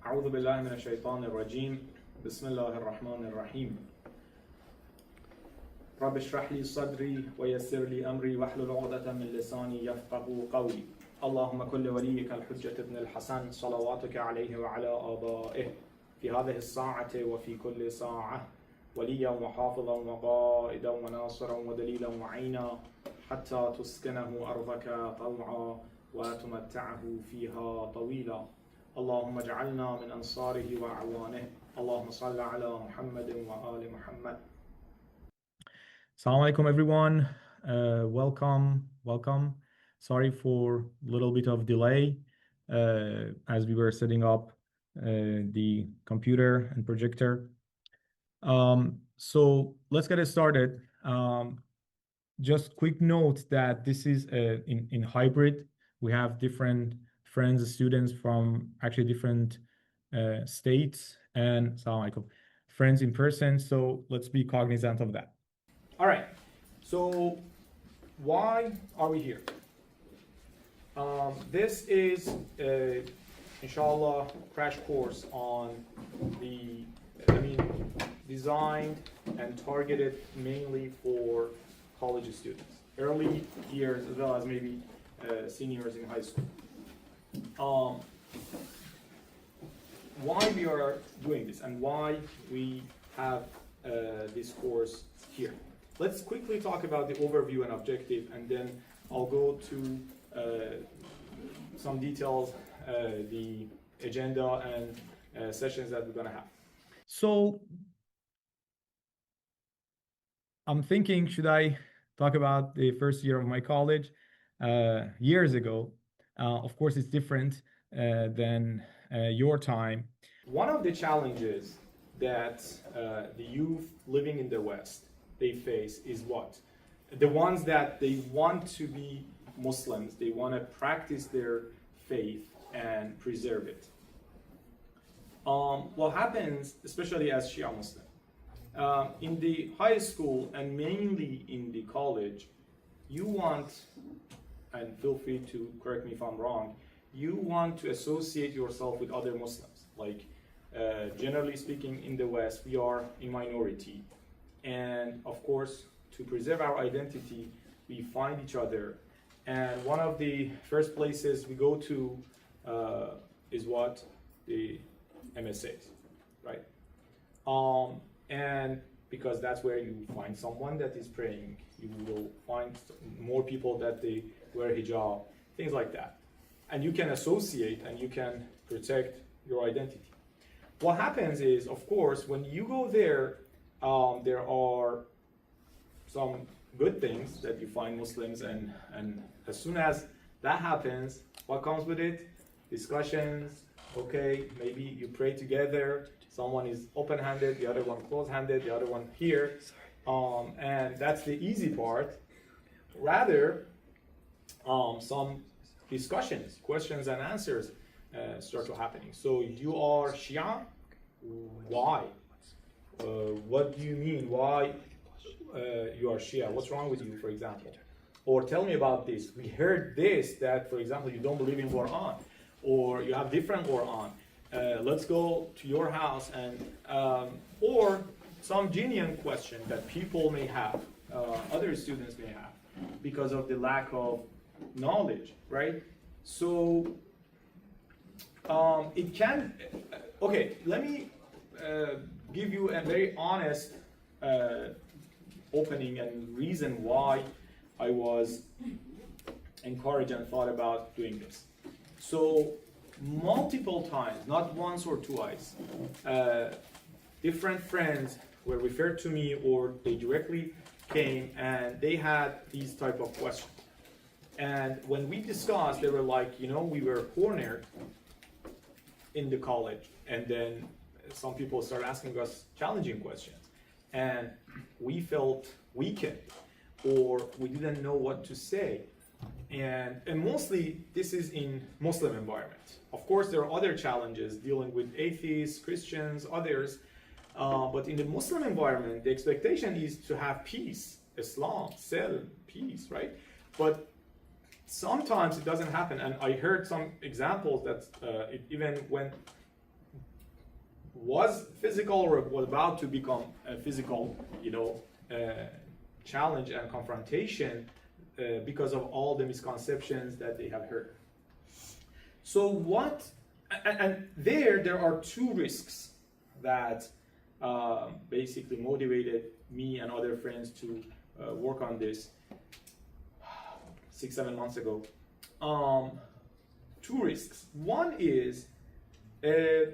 أعوذ بالله من الشيطان الرجيم بسم الله الرحمن الرحيم رب اشرح لي صدري ويسر لي أمري واحلل عقدة من لساني يفقه قولي اللهم كل وليك الحجة ابن الحسن صلواتك عليه وعلى آبائه في هذه الساعة وفي كل ساعة وليا وحافظا وقائدا وناصرا ودليلا وعينا حتى تسكنه أرضك طوعا وتمتعه فيها طويلا اللهم اجعلنا من أنصاره وأعوانه اللهم صل على محمد وآل محمد. Assalamu alaikum everyone. Welcome. Sorry for a little bit of delay as we were setting up the computer and projector. So let's get it started. Just quick note that this is in hybrid. We have different friends, students from actually different states and friends in person. So let's be cognizant of that. All right. So why are we here? This is inshallah crash course on the designed and targeted mainly for college students, early years as well as maybe seniors in high school. Why we are doing this and why we have this course here. Let's quickly talk about the overview and objective, and then I'll go to some details, the agenda and sessions that we're going to have. So I'm thinking, should I talk about the first year of my college? Years ago, of course, it's different than your time. One of the challenges that the youth living in the West, they face is what? The ones that they want to be Muslims, they want to practice their faith and preserve it. What happens, especially as Shia Muslim, in the high school and mainly in the college, you want, and feel free to correct me if I'm wrong, you want to associate yourself with other Muslims. Like, generally speaking, in the West, we are a minority. And of course, to preserve our identity, we find each other. And one of the first places we go to is what? The MSAs, right? And because that's where you find someone that is praying, you will find more people that they wear hijab, things like that. And you can associate and you can protect your identity. What happens is, of course, when you go there, there are some good things that you find Muslims, and as soon as that happens, what comes with it? Discussions, okay, maybe you pray together, someone is open-handed, the other one closed-handed, the other one here, and that's the easy part. Rather, some discussions, questions and answers start to happening. So you are Shia, why? What do you mean? Why you are Shia? What's wrong with you, for example? Or tell me about this. We heard this, that, for example, you don't believe in Quran, or you have different Quran. Let's go to your house, and or some genuine question that people may have, other students may have, because of the lack of knowledge, right? So it can, okay, let me give you a very honest opening and reason why I was encouraged and thought about doing this. So multiple times, not once or twice, different friends were referred to me, or they directly came and they had these type of questions. And when we discussed, they were like, we were cornered in the college, and then some people started asking us challenging questions, and we felt weakened, or we didn't know what to say. And mostly this is in Muslim environment. Of course, there are other challenges dealing with atheists, Christians, others, but in the Muslim environment, the expectation is to have peace, Islam, Salam, peace, right? But sometimes it doesn't happen, and I heard some examples that it even went was physical or was about to become a physical, challenge and confrontation because of all the misconceptions that they have heard. So and there are two risks that basically motivated me and other friends to work on this 6-7 months ago. Two risks. One is a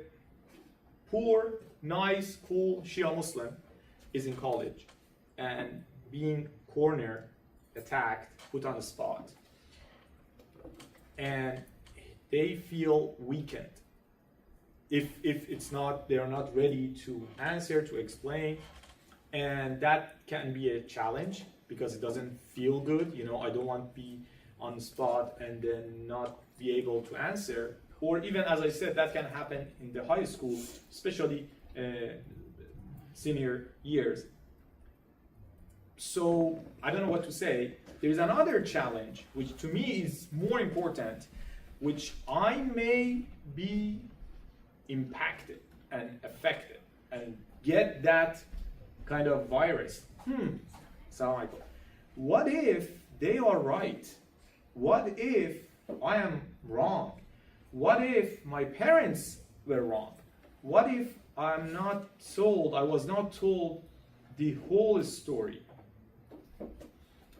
poor, nice, cool Shia Muslim is in college and being cornered, attacked, put on the spot, and they feel weakened if they are not ready to answer, to explain, and that can be a challenge because it doesn't feel good. I don't want to be on the spot and then not be able to answer. Or even, as I said, that can happen in the high school, especially senior years. So I don't know what to say. There is another challenge, which to me is more important, which I may be impacted and affected and get that kind of virus. Assalamu alaikum. What if they are right? What if I am wrong? What if my parents were wrong? What if I was not told the whole story?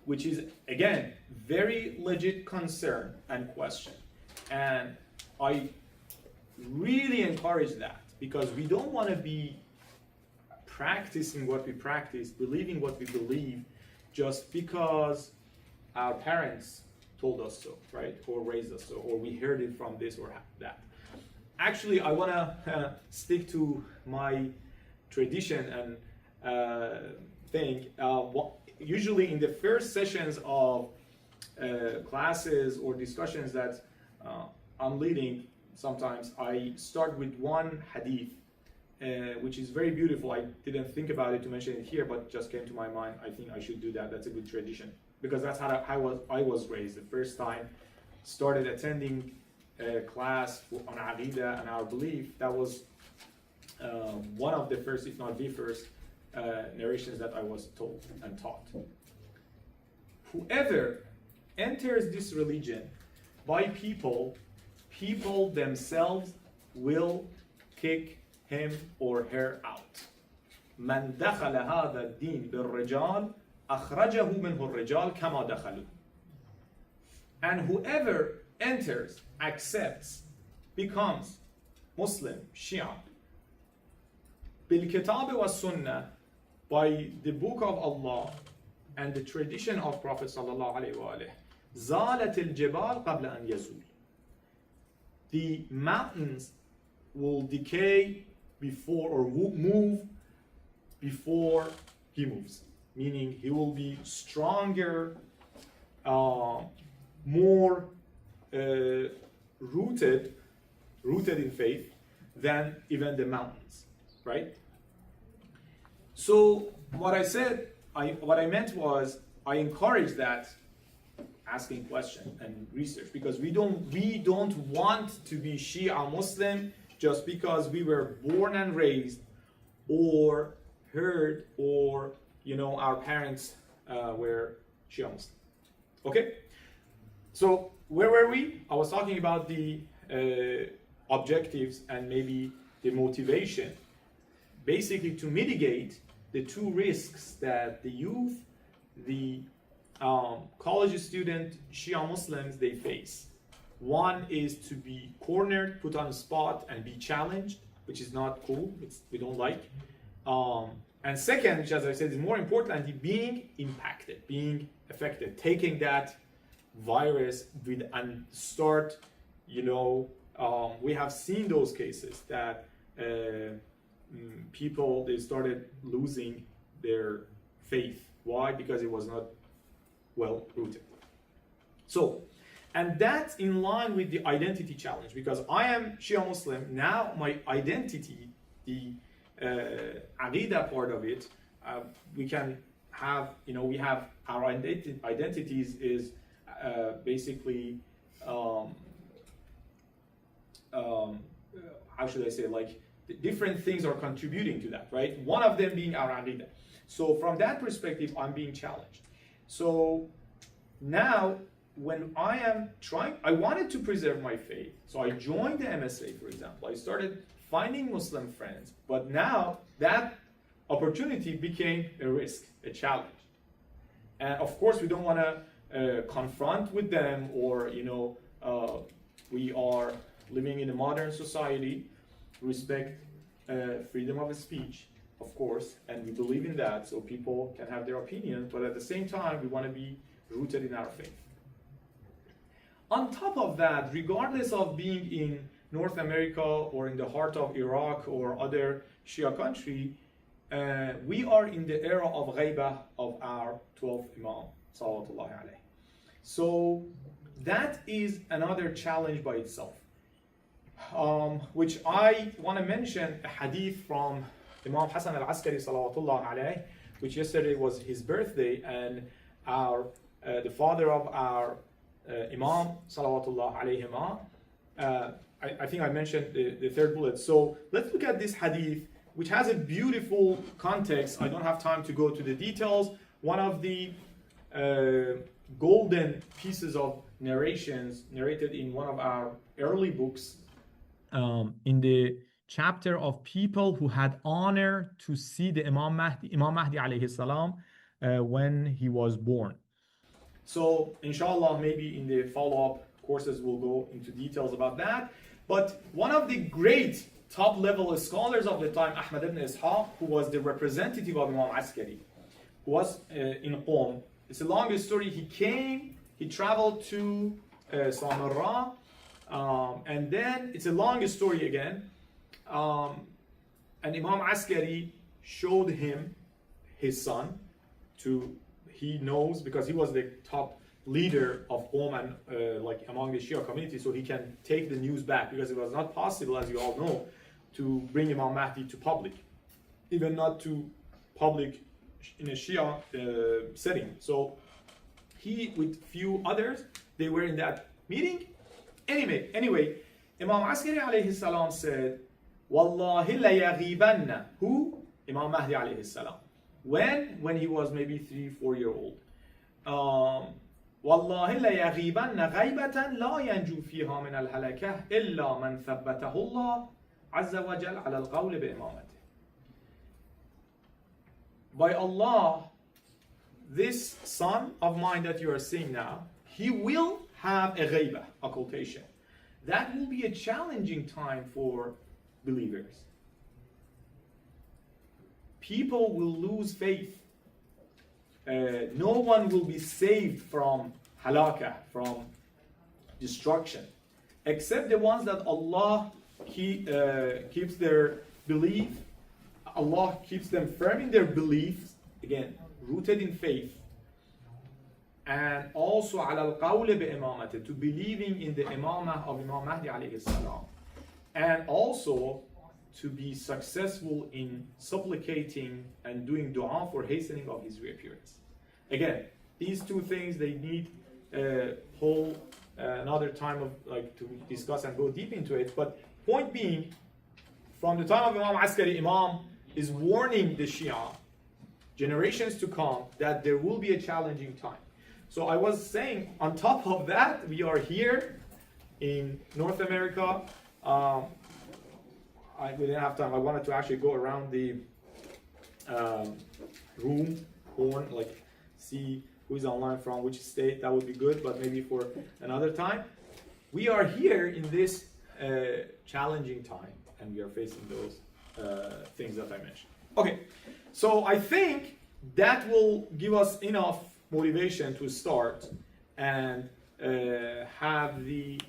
Which is, again, very legit concern and question. And I really encourage that, because we don't want to be practicing what we practice, believing what we believe, just because our parents told us so, right? Or raised us so, or we heard it from this or that. Actually, I want to stick to my tradition and thing. Usually in the first sessions of classes or discussions that I'm leading, sometimes I start with one hadith, which is very beautiful. I didn't think about it to mention it here, but just came to my mind. I think I should do that. That's a good tradition, because that's how I was raised. The first time started attending a class on Aqidah and our belief, that was one of the first, if not the first, narrations that I was told and taught. Whoever enters this religion by people themselves will kick him or her out. من دخل هذا الدين بالرجال أخرجه منه الرجال كما دخلوا. And whoever enters, accepts, becomes Muslim, Shia, بالكتاب والسنة, by the book of Allah and the tradition of Prophet sallallahu alaihi wasallam, زالت الجبال قبل أن يزول. The mountains will decay before, or move before he moves. Meaning he will be stronger, more rooted in faith than even the mountains, right? So what I meant was, I encourage that asking questions and research, because we don't want to be Shia Muslim just because we were born and raised or heard, or our parents were Shia Muslim. Okay, so where were we? I was talking about the objectives and maybe the motivation, basically to mitigate the two risks that the youth, the college student Shia Muslims, they face. One is to be cornered, put on the spot, and be challenged, which is not cool. We don't like. And second, which, as I said, is more important, being impacted, being affected, taking that virus and start, we have seen those cases that people, they started losing their faith. Why? Because it was not well rooted. So, and that's in line with the identity challenge, because I am Shia Muslim. Now my identity, the Aqidah part of it, we can have, we have our identities is how should I say, like different things are contributing to that, right? One of them being our aqidah. So from that perspective, I'm being challenged. So now, when I am trying, I wanted to preserve my faith. So I joined the MSA, for example. I started finding Muslim friends, but now that opportunity became a risk, a challenge. And of course, we don't want to confront with them, or we are living in a modern society, respect freedom of speech, of course, and we believe in that, so people can have their opinions, but at the same time, we want to be rooted in our faith. On top of that, regardless of being in North America or in the heart of Iraq or other Shia country, we are in the era of ghaibah of our 12th Imam, salawatullahi alayhi. So that is another challenge by itself, which I want to mention a hadith from Imam Hassan al-Askari, salawatullah alayhi, which yesterday was his birthday, and the father of our Imam, salawatullah alayhima, I think I mentioned the third bullet. So let's look at this hadith, which has a beautiful context. I don't have time to go to the details. One of the golden pieces of narrations narrated in one of our early books, in the chapter of people who had honor to see the Imam Mahdi alayhi salam when he was born. So inshallah, maybe in the follow-up courses we'll go into details about that. But one of the great top-level scholars of the time, Ahmad ibn Ishaq, who was the representative of Imam Askari, who was in Qom. It's a long story. He traveled to Samarra, and then it's a long story again. And Imam Askari showed him his son he knows, because he was the top leader of Qom and like among the Shia community, so he can take the news back, because it was not possible, as you all know, to bring Imam Mahdi to public, even not to public in a Shia setting. So he, with few others, they were in that meeting. Anyway, Imam Askari alayhi salam said, Wallahi la yaghibanna. Who? Imam Mahdi alayhi salam. When he was maybe 3-4 years old. والله لا يغيبن غيبة لا ينجو فيها من الهلكة إلا من ثبته الله عز وجل على القول بإمامته. By Allah, this son of mine that you are seeing now, he will have a ghaibah, occultation. That will be a challenging time for believers. People will lose faith. No one will be saved from halakah, from destruction, except the ones that Allah keeps their belief. Allah keeps them firm in their beliefs, again, rooted in faith, and also ala al-qawl bi-imamati, to believing in the imamah of Imam Mahdi alayhi salam, and also to be successful in supplicating and doing dua for hastening of his reappearance. Again, these two things, they need a whole another time of to discuss and go deep into it. But point being, from the time of Imam Askari, Imam is warning the Shia generations to come that there will be a challenging time. So I was saying, on top of that, we are here in North America. We didn't have time. I wanted to actually go around the room, see who is online from which state. That would be good, but maybe for another time. We are here in this challenging time, and we are facing those things that I mentioned. Okay, so I think that will give us enough motivation to start and have the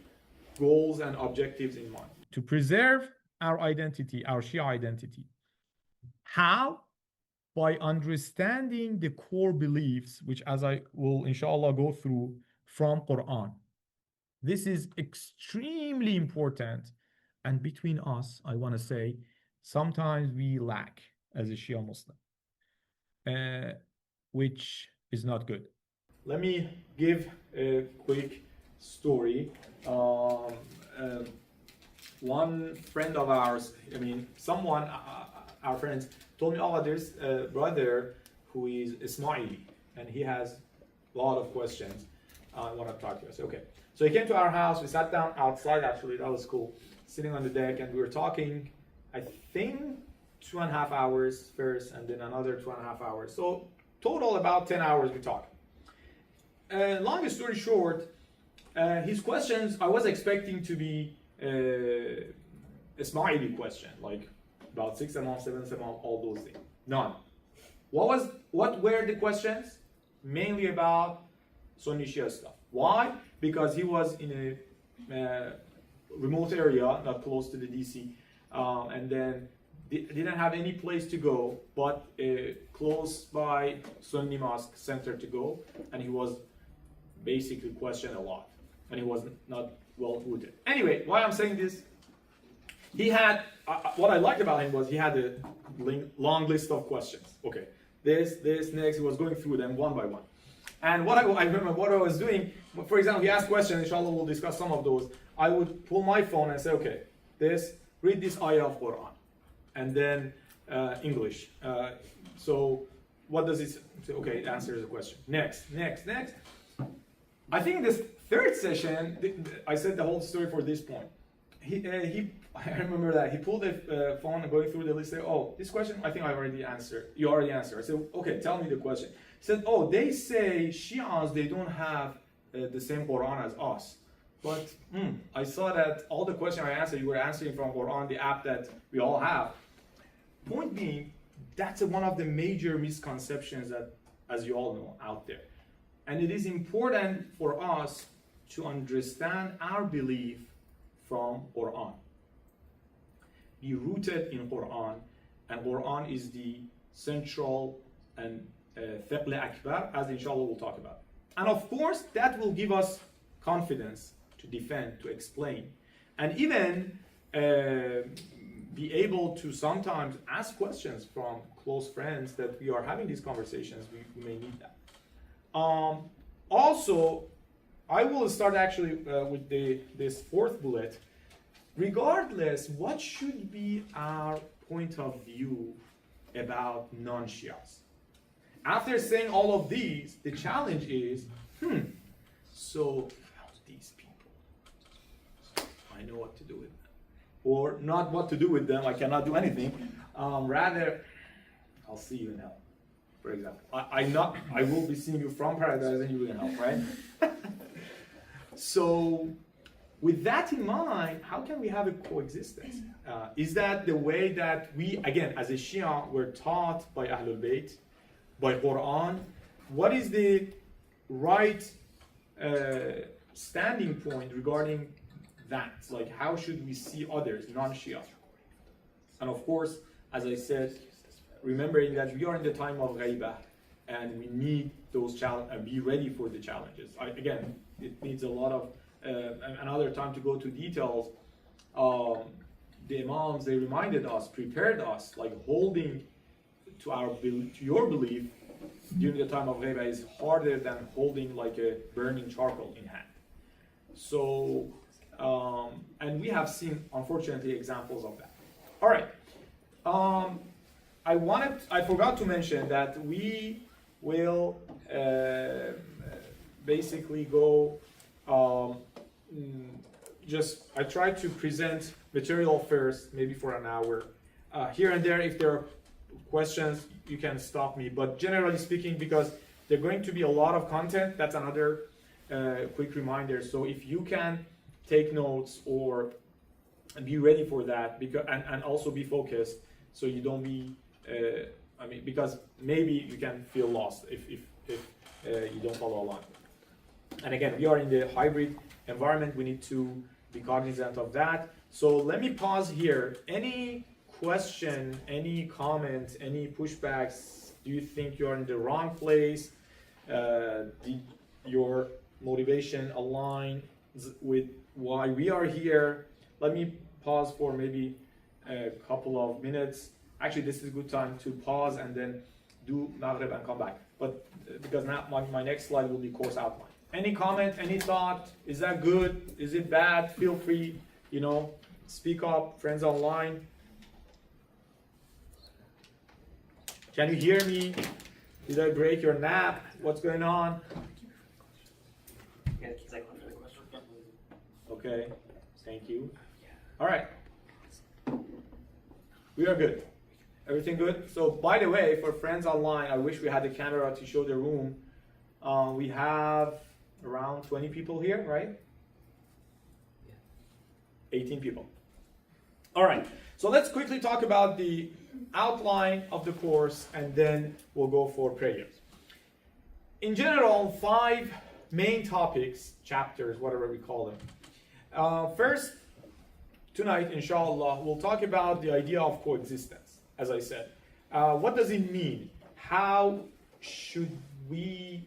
goals and objectives in mind. To preserve our identity, our Shia identity. How? By understanding the core beliefs, which, as I will inshallah go through, from Quran. This is extremely important, and between us, I want to say, sometimes we lack as a Shia Muslim, which is not good. Let me give a quick story. one friend of ours, I mean, someone, our friends, told me, oh, there's a brother who is Ismaili, and he has a lot of questions. I want to talk to you. I said, okay. So he came to our house. We sat down outside, actually. That was cool. Sitting on the deck, and we were talking, I think, 2.5 hours first, and then another 2.5 hours. So total about 10 hours we talked. Long story short, his questions, I was expecting to be Ismaili question, like about 6 Imam, 7 Imam, all those things. None. What were the questions? Mainly about Sunni Shia stuff. Why? Because he was in a remote area, not close to the DC, and then didn't have any place to go, but close by Sunni mosque center to go, and he was basically questioned a lot, and he was not well rooted. Anyway, why I'm saying this, he had, what I liked about him was he had a long list of questions. Okay, this, next, he was going through them one by one. And what I remember what I was doing, for example, he asked questions, inshallah we'll discuss some of those. I would pull my phone and say, okay, read this ayah of Quran. And then English. So what does it say? Okay, it answers the question. Next. I think in this third session, I said the whole story for this point. I remember that he pulled the phone and going through the list. Said, oh, this question I think I already answered. You already answered. I said, okay, tell me the question. He said, oh, they say Shias, they don't have the same Quran as us. But I saw that all the questions I answered, you were answering from Quran, the app that we all have. Point being, that's one of the major misconceptions that, as you all know, out there. And it is important for us to understand our belief from Quran. Be rooted in Quran, and Quran is the central and Thaql Akbar, as inshallah we'll talk about. And of course, that will give us confidence to defend, to explain, and even be able to sometimes ask questions from close friends that we are having these conversations. We may need that. Also, I will start actually with this fourth bullet. Regardless, what should be our point of view about non-Shias? After saying all of these, the challenge is, so these people, I know what to do with them. Or not what to do with them, I cannot do anything. Rather, I'll see you in hell, for example. I will be seeing you from paradise and you will in hell, right? So, with that in mind, how can we have a coexistence? Is that the way that we, again, as a Shia, were taught by Ahlul Bayt, by Quran? What is the right standing point regarding that? Like, how should we see others, non-Shia? And of course, as I said, remembering that we are in the time of ghaibah, and we need those challenges and be ready for the challenges. Again, it needs a lot of another time to go to details. The Imams, they reminded us, prepared us, like holding to your belief during the time of ghaibah is harder than holding like a burning charcoal in hand. So, and we have seen, unfortunately, examples of that. All right. I forgot to mention that we will basically go, I try to present material first, maybe for an hour. Here and there, if there are questions, you can stop me. But generally speaking, because there are going to be a lot of content, that's another quick reminder. So if you can take notes or be ready for that, and also be focused, so you don't be, because maybe you can feel lost if you don't follow along. And again, we are in the hybrid environment. We need to be cognizant of that. So let me pause here. Any question, any comment, any pushbacks? Do you think you're in the wrong place? Did your motivation align with why we are here? Let me pause for maybe a couple of minutes. Actually, this is a good time to pause and then do Maghrib and come back. But because now my next slide will be course outline. Any comment, any thought? Is that good? Is it bad? Feel free, Speak up, friends online. Can you hear me? Did I break your nap? What's going on? Okay, thank you. All right. We are good. Everything good? So, by the way, for friends online, I wish we had the camera to show the room. We have around 20 people here, right? 18 people. All right. So let's quickly talk about the outline of the course, and then we'll go for prayers. In general, 5 main topics, chapters, whatever we call them. First, tonight, inshallah, we'll talk about the idea of coexistence, as I said. What does it mean? How should we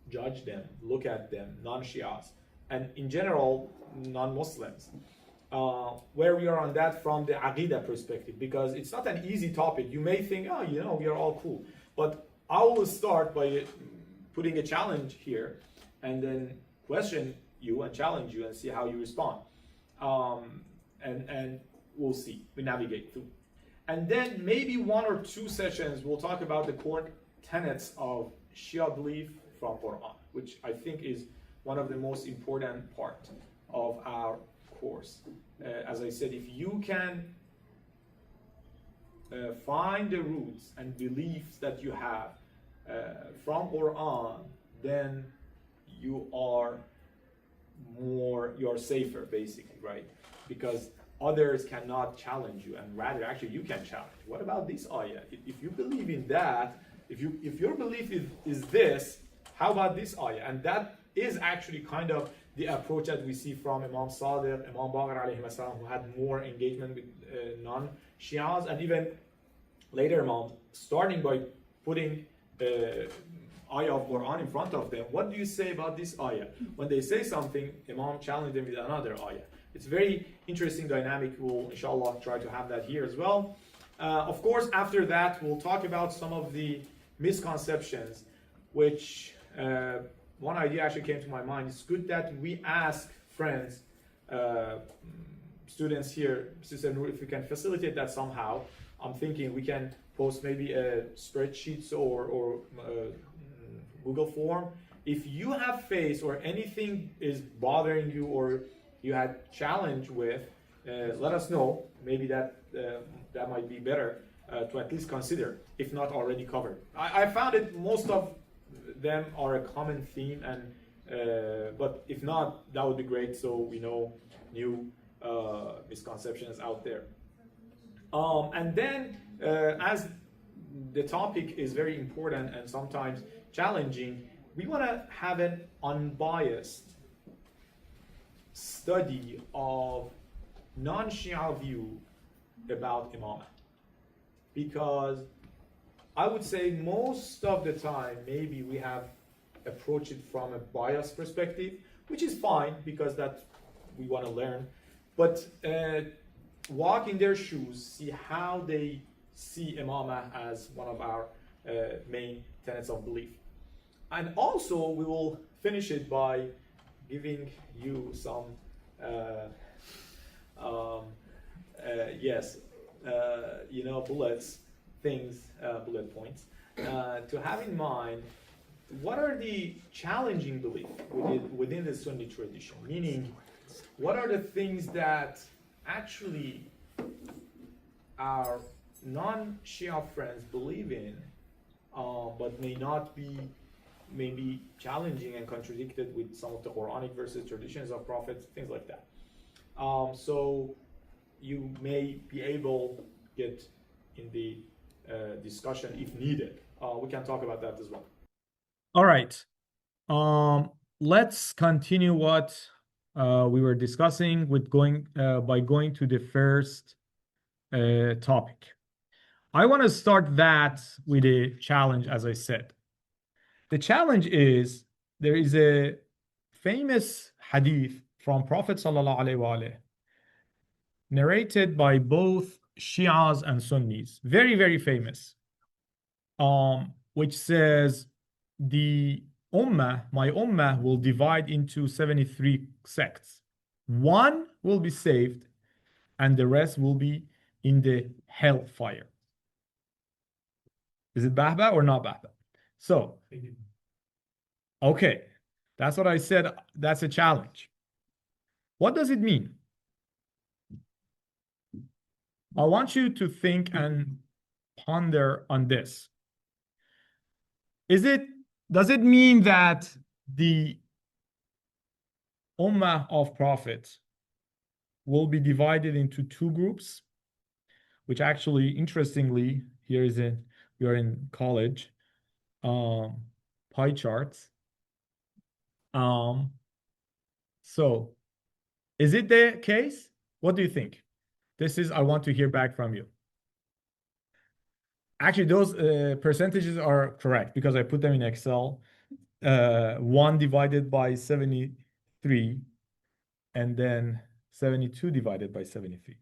judge them, look at them, non-Shias, and in general, non-Muslims? Where we are on that from the Aqidah perspective, because it's not an easy topic. You may think, oh, you know, we are all cool. But I will start by putting a challenge here and then question you and challenge you and see how you respond. And we'll see. We navigate through. And then maybe 1 or 2 sessions we'll talk about the core tenets of Shia belief from Quran, which I think is one of the most important part of our course. As I said, if you can find the roots and beliefs that you have from Quran, then you are safer, basically, right? Because others cannot challenge you, and rather, actually, you can challenge. What about this ayah? If you believe in that, if your belief is this, how about this ayah? And that is actually kind of the approach that we see from Imam Sadiq, Imam Baqir alayhi salam, who had more engagement with non-Shias, and even later Imam, starting by putting ayah of Quran in front of them. What do you say about this ayah? When they say something, Imam challenged them with another ayah. It's very interesting dynamic. We'll inshallah try to have that here as well. Of course, after that, we'll talk about some of the misconceptions, which one idea actually came to my mind. It's good that we ask friends, students here, Sister Nur, if we can facilitate that somehow. I'm thinking we can post maybe a spreadsheets or Google form. If you have faced or anything is bothering you or you had challenge with, let us know. Maybe that might be better to at least consider, if not already covered. I found it most of them are a common theme, and but if not, that would be great, so we know new misconceptions out there. And then as the topic is very important and sometimes challenging, we want to have an unbiased study of non-Shia view about Imamah, because I would say most of the time maybe we have approached it from a biased perspective, which is fine because that we want to learn, but walk in their shoes, see how they see Imamah as one of our main tenets of belief. And also we will finish it by giving you some bullets, bullet points, to have in mind what are the challenging beliefs within the Sunni tradition, meaning what are the things that actually our non-Shia friends believe in, but may not be maybe challenging and contradicted with some of the Quranic verses, traditions of prophets, things like that. So you may be able to get in the discussion if needed. We can talk about that as well. All right. Let's continue what we were discussing with by going to the first topic. I want to start that with a challenge, as I said. The challenge is, there is a famous hadith from Prophet ﷺ, narrated by both Shias and Sunnis, very, very famous, which says, the my ummah will divide into 73 sects. One will be saved, and the rest will be in the hellfire. Is it bahba or not bahba? So, okay, that's what I said. That's a challenge. What does it mean? I want you to think and ponder on this. Does it mean that the Ummah of Prophet will be divided into two groups? Which actually, interestingly, we are in college, pie charts. So is it the case? What do you think? I want to hear back from you. Actually, those percentages are correct because I put them in Excel. 1 divided by 73, and then 72 divided by 73.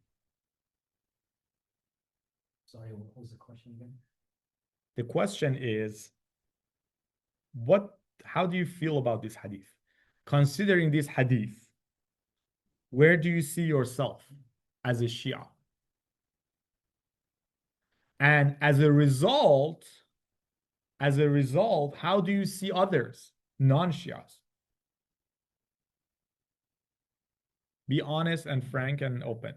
Sorry, what was the question again? The question is, how do you feel about this hadith? Considering this hadith, where do you see yourself as a Shia? And as a result, how do you see others, non-Shias? Be honest and frank and open.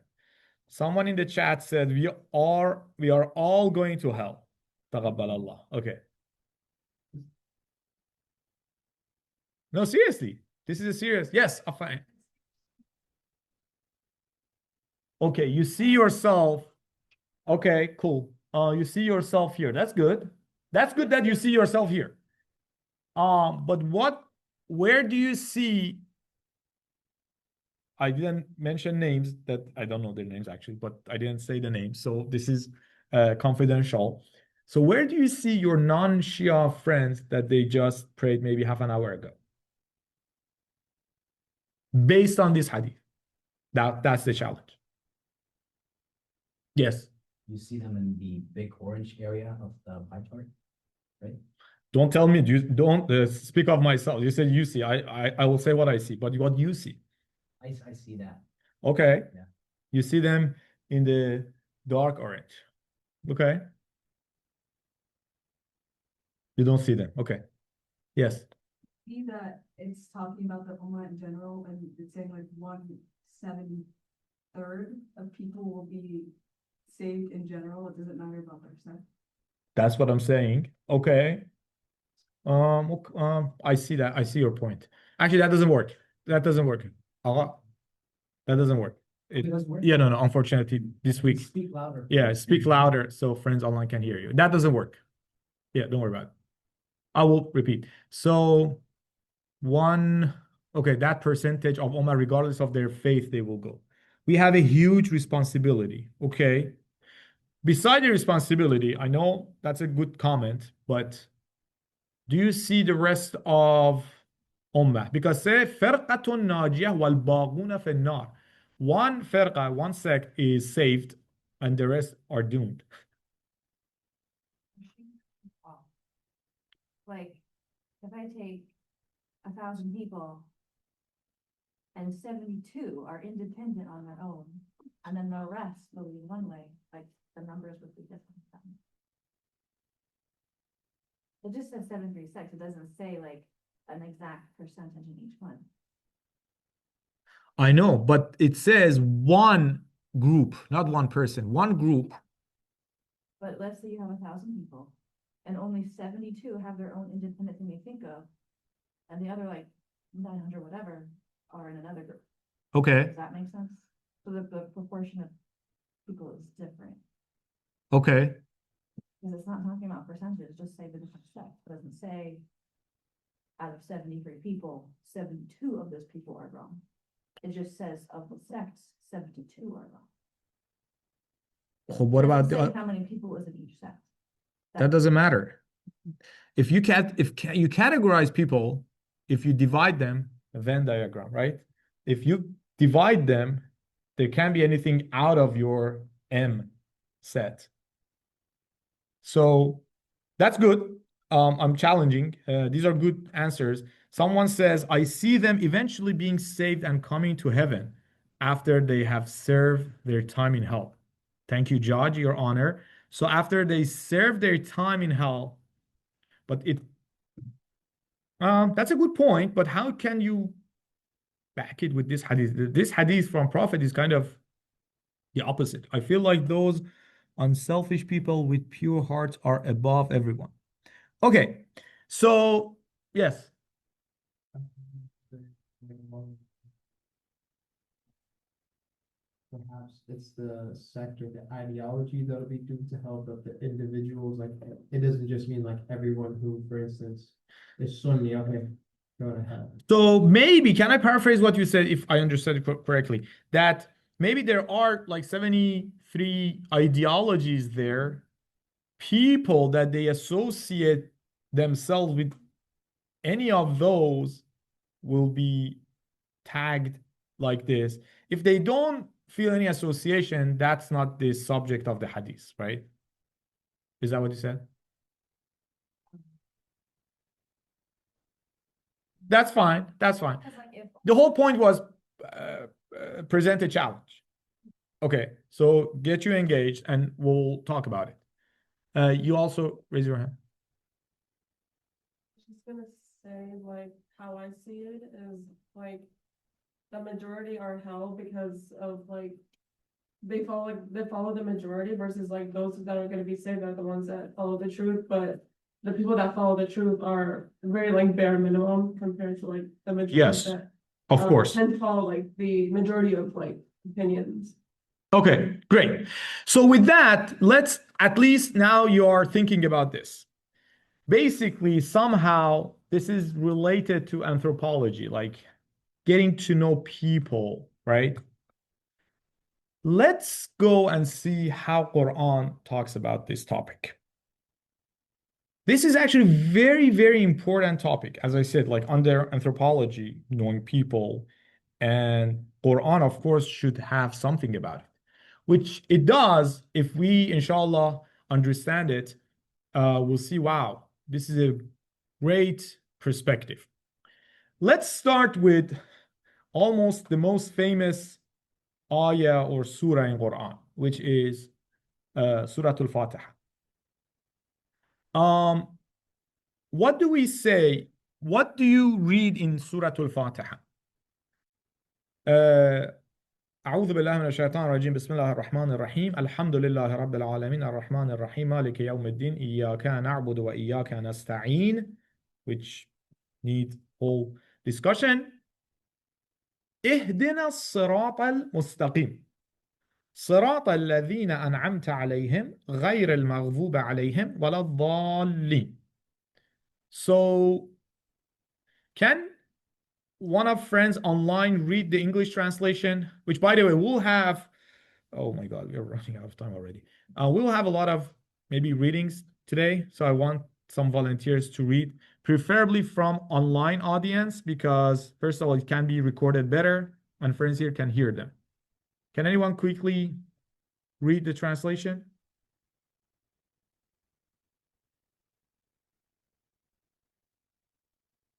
Someone in the chat said, we are all going to hell. Taqabbalallah. Okay. No, seriously. This is a serious. Yes, fine. Okay, you see yourself. Okay, cool. You see yourself here. That's good. That's good that you see yourself here. But where do you see? I didn't mention names that I don't know their names actually, but I didn't say the names. So this is confidential. So where do you see your non-Shia friends that they just prayed maybe half an hour ago? Based on this hadith. That's the challenge. Yes. You see them in the big orange area of the pie chart, right? Don't tell me. Don't speak of myself. You said you see. I will say what I see, but what you see. I see that. Okay. Yeah. You see them in the dark orange. Okay. You don't see them. Okay. Yes. See that it's talking about the Ummah in general, and it's saying like 1/73 of people will be saved in general. It doesn't matter about their sex. That's what I'm saying. Okay. I see that. I see your point. Actually, that doesn't work. That doesn't work. That doesn't work. It doesn't work? Yeah, no. Unfortunately, this week. Speak louder. Yeah, speak louder so friends online can hear you. That doesn't work. Yeah, don't worry about it. I will repeat. So okay, that percentage of Ummah, regardless of their faith, they will go. We have a huge responsibility, okay? Beside the responsibility, I know that's a good comment, but do you see the rest of Ummah? Because say فرقة ناجية والباقون في النار. One فرقة, one sect is saved and the rest are doomed. Like, if I take 1,000 people and 72 are independent on their own, and then the rest will be one way, like the numbers would be different then. It just says 736. It doesn't say like an exact percentage in each one. I know, but it says one group, not one person, one group. But let's say you have 1,000 people and only 72 have their own independent thing they think of, and the other like 900 whatever are in another group. Okay. Does that make sense? So the proportion of people is different. Okay. Because it's not talking about percentages, just say the different sects. It doesn't say out of 73 people, 72 of those people are wrong. It just says of the sects, 72 are wrong. So what about Say how many people is in each sect? that doesn't matter. If you categorize people, if you divide them, a Venn diagram, right? If you divide them, there can't be anything out of your M set. So that's good. I'm challenging. These are good answers. Someone says, I see them eventually being saved and coming to heaven. after they have served their time in hell. Thank you, Judge, Your Honor. So after they serve their time in hell, but that's a good point, but how can you back it with this hadith? This hadith from Prophet is kind of the opposite. I feel like those unselfish people with pure hearts are above everyone. Okay, so yes. Perhaps it's the sector, the ideology that'll be due to help of the individuals. Like it doesn't just mean like everyone who, for instance, is Sunni. Okay, go to hell. So maybe, can I paraphrase what you said if I understood it correctly? That maybe there are like 73 ideologies there, people that they associate themselves with any of those will be tagged like this. If they don't feel any association, that's not the subject of the hadith, right? Is that what you said? That's fine. That's fine. Because like if The whole point was present a challenge. Okay, so get you engaged and we'll talk about it. You also raise your hand. Just gonna say, like, how I see it is like the majority are held because of like they follow the majority versus like those that are gonna be saved are the ones that follow the truth, but the people that follow the truth are very like bare minimum compared to like the majority Yes, that of course. tend to follow like the majority of like opinions. Okay, great. So with that, let's at least now you're thinking about this. Basically, somehow this is related to anthropology, like getting to know people, right? Let's go and see how Quran talks about this topic. This is actually a very, very important topic. As I said, like under anthropology, knowing people, and Quran, of course, should have something about it, which it does if we, inshallah, understand it. We'll see, wow, this is a great perspective. Let's start with almost the most famous ayah or surah in Quran, which is Surah Al-Fatiha. What do we say? What do you read in Surah Al-Fatiha? أعوذ بالله من الشيطان الرجيم بسم الله الرحمن الرحيم الحمد لله رب العالمين الرحمن الرحيم مالك يوم الدين إياك نعبد وإياك نستعين, which need whole discussion. اهدنا الصراط المستقيم صراط الذين أنعمت عليهم غير المغضوب عليهم ولا الضالين. So, can one of friends online read the English translation? Which, by the way, we'll have, oh my God, we're running out of time already. We'll have a lot of maybe readings today. So I want some volunteers to read, preferably from online audience, because first of all, it can be recorded better and friends here can hear them. Can anyone quickly read the translation?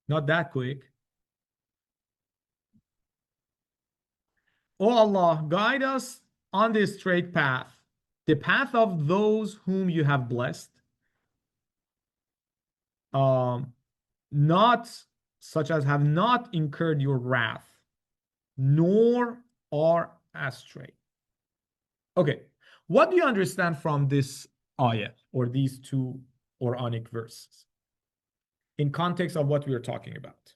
Not that quick. Oh Allah, guide us on this straight path, the path of those whom you have blessed, not such as have not incurred your wrath, nor are astray. Okay, what do you understand from this ayah or these two Quranic verses in context of what we are talking about?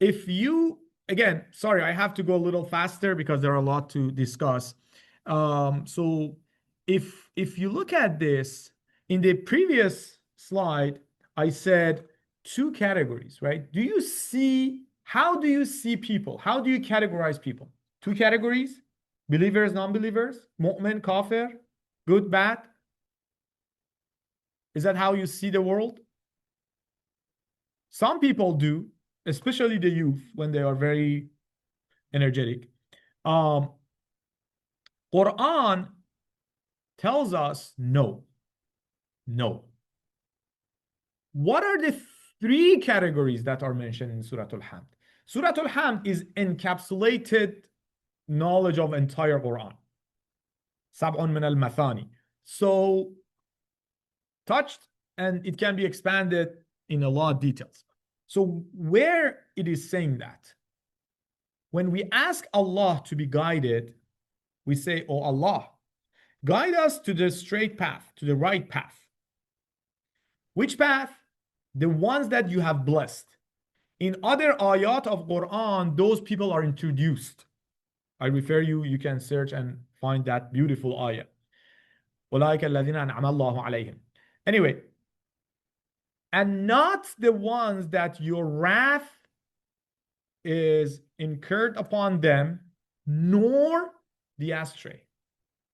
If you, again, sorry, I have to go a little faster because there are a lot to discuss. So if you look at this, in the previous slide, I said two categories, right? Do you see, how do you see people? How do you categorize people? Two categories, believers, non-believers, mu'min, kafir, good, bad. Is that how you see the world? Some people do, especially the youth when they are very energetic. Quran tells us no. What are the three categories that are mentioned in Surah Al-Hamd? Surah Al-Hamd is encapsulated knowledge of entire Quran. Sab'un min al-mathani. So touched, and it can be expanded in a lot of details. So where it is saying that, when we ask Allah to be guided, we say, oh Allah, guide us to the straight path, to the right path. Which path? The ones that you have blessed. In other ayat of Quran, those people are introduced. I refer you, you can search and find that beautiful ayah. أولئك الذين أنعم الله عليهم. Anyway, and not the ones that your wrath is incurred upon them, nor the astray.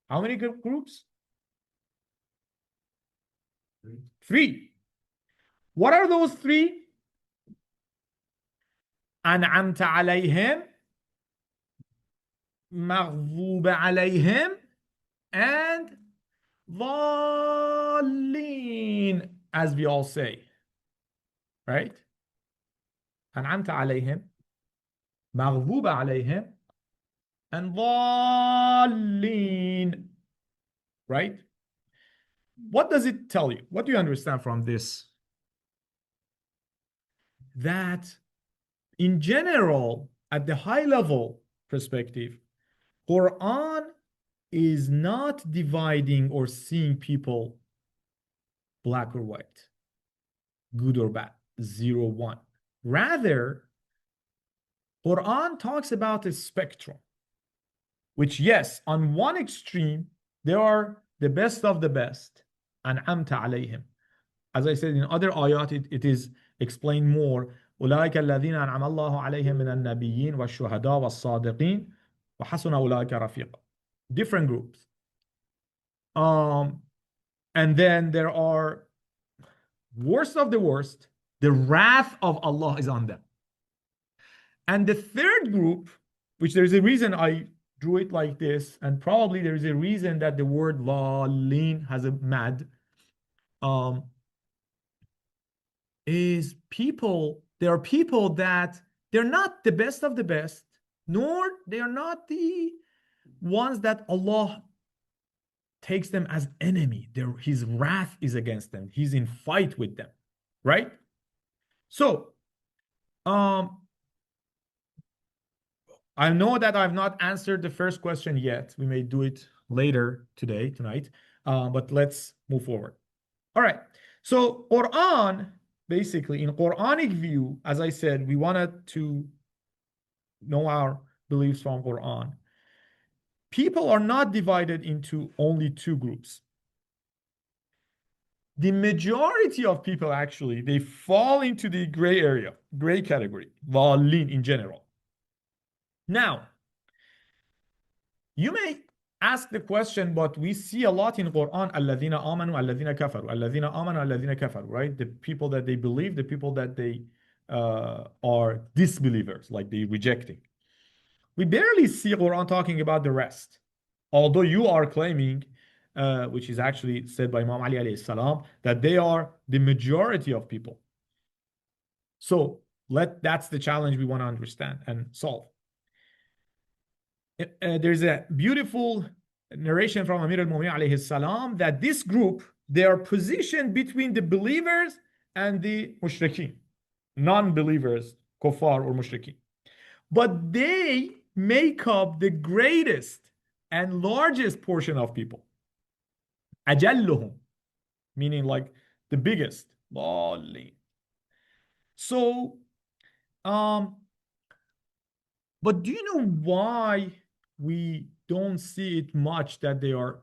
How many groups? Three. What are those three? أنعمت عليهم, مغضوب عليهم, and ضالين, as we all say. Right? أنعمت عليهم, مغضوب عليهم, and ضالين. Right? What does it tell you? What do you understand from this? That in general, at the high level perspective, Quran is not dividing or seeing people black or white, good or bad, 0, 1. Rather, Quran talks about a spectrum, which, yes, on one extreme, there are the best of the best, an'amta alayhim. As I said in other ayat, it is explained more. أولئك الذين أنعم الله عليهم من النبيين والشهداء والصادقين وحسن أولئك رفيقا. Different groups. And then there are worst of the worst. The wrath of Allah is on them. And the third group, which there is a reason I drew it like this, and probably there is a reason that the word ضالين has a mad, is people, there are people that they're not the best of the best, nor they are not the ones that Allah takes them as enemy. His wrath is against them. He's in fight with them, right? So, I know that I've not answered the first question yet. We may do it later tonight, but let's move forward. All right. So Quran, basically, in Quranic view, as I said, we wanted to know our beliefs from Quran. People are not divided into only two groups. The majority of people, actually, they fall into the gray area, gray category, ضالين in general. Now, you may ask the question, but we see a lot in Quran, الَّذِينَ آمَنُوا الَّذِينَ كَفَرُوا الَّذِينَ آمَنُوا الَّذِينَ كَفَرُوا, right? The people that they believe, the people that they are disbelievers, like they rejecting. We barely see Quran talking about the rest. Although you are claiming, which is actually said by Imam Ali alayhi salam, that they are the majority of people. So that's the challenge we want to understand and solve. There's a beautiful narration from Amir al-Mu'minin alayhi salam that this group, they are positioned between the believers and the mushrikeen, non-believers, kuffar or mushrikeen. But they make up the greatest and largest portion of people. Ajalluhum, meaning like the biggest. So, but do you know why we don't see it much that they are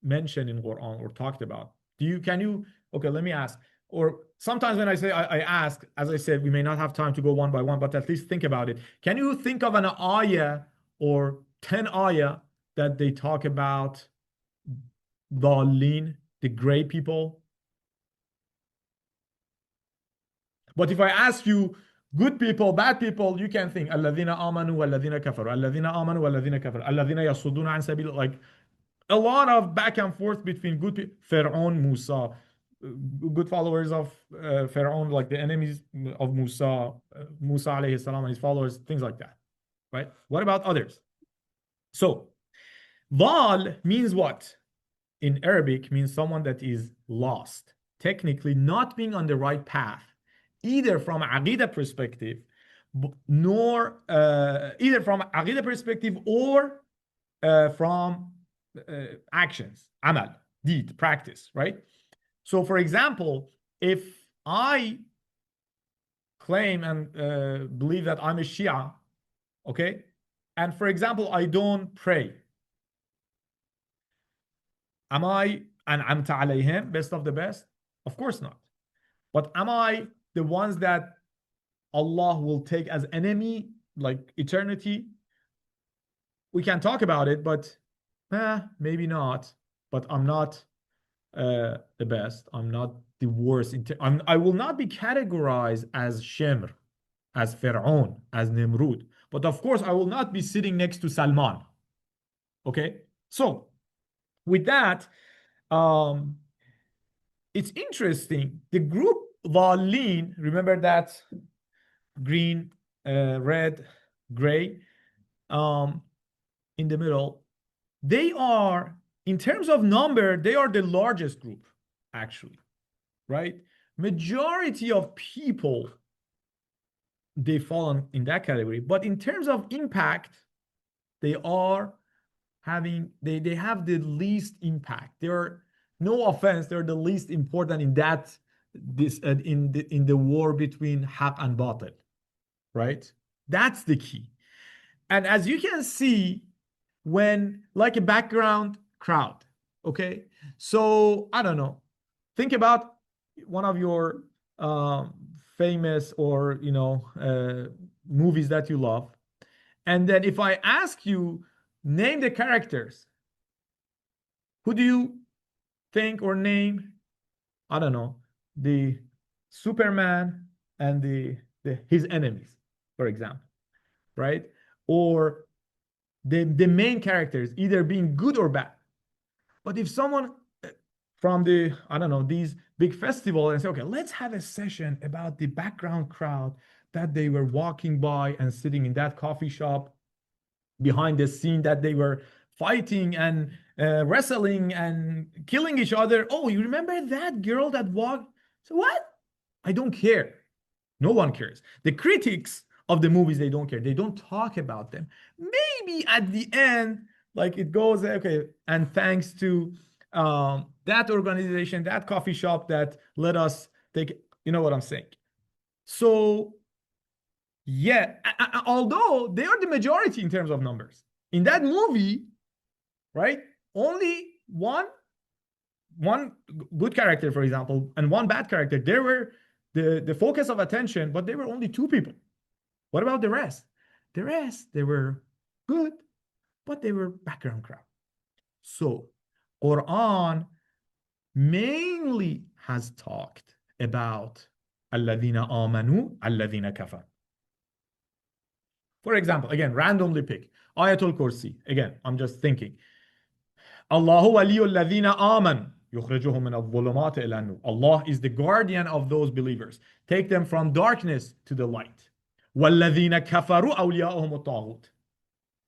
mentioned in Quran or talked about? Okay, let me ask. Or sometimes when I say I ask, as I said, we may not have time to go one by one, but at least think about it. Can you think of an ayah or 10 ayah that they talk about Dhalin, the gray people? But if I ask you good people, bad people, you can think الَّذِينَ آمَنُوا وَالَّذِينَ كَفَرُوا الَّذِينَ آمَنُوا وَالَّذِينَ كَفَرُوا الَّذِينَ يَصُدُّونَ عَنْ سَبِيلِ, like a lot of back and forth between good people. Fir'aun, Musa, good followers of Fir'aun, like the enemies of Musa, Musa alayhi salam and his followers, things like that, right? What about others? So, val means what? In Arabic means someone that is lost, technically not being on the right path, either from Aqidah perspective, nor either from Aqidah perspective or from actions, amal, deed, practice, right? So, for example, if I claim and believe that I'm a Shia, okay, and for example, I don't pray, am I an'amta alayhim, best of the best? Of course not. But am I the ones that Allah will take as enemy, like eternity? We can talk about it, but maybe not. But I'm not the best. I'm not the worst. I will not be categorized as Shemr, as Fir'aun, as Nimrud. But of course, I will not be sitting next to Salman. Okay? So, with that, it's interesting. The group Dhalin, remember that green, red, gray, in the middle, they are, in terms of number, they are the largest group, actually, right? Majority of people, they fall in that category. But in terms of impact, they are having, they have the least impact. They're, no offense, they're the least important in that, in the war between haq and batil, right? That's the key. And as you can see, when like a background crowd, okay? So I don't know, think about one of your famous or movies that you love, and then if I ask you name the characters, who do you think or name? I don't know, the Superman and his enemies, for example, right? Or the main characters either being good or bad. But if someone from the, I don't know, these big festival and say, okay, let's have a session about the background crowd that they were walking by and sitting in that coffee shop behind the scene, that they were fighting and wrestling and killing each other. Oh, you remember that girl that walked? So what? I don't care. No one cares. The critics of the movies, they don't care. They don't talk about them. Maybe at the end, like it goes, okay, and thanks to that organization, that coffee shop that let us take, you know what I'm saying? So, yeah, although they are the majority in terms of numbers. In that movie, right, only one good character, for example, and one bad character, they were the focus of attention, but they were only two people. What about the rest? The rest, they were good, but they were background crowd. So, Quran mainly has talked about الذين آمنوا الذين كفروا. For example, again, randomly pick Ayatul Kursi. Again, I'm just thinking. Allahu waliyul ladhina aman yukhrijuhum min adh-dhulumati ila an-nur. Allah is the guardian of those believers. Take them from darkness to the light. وَالَّذِينَ كَفَرُوا أَوْلِيَاؤُهُمُ الطَّاغُوتُ.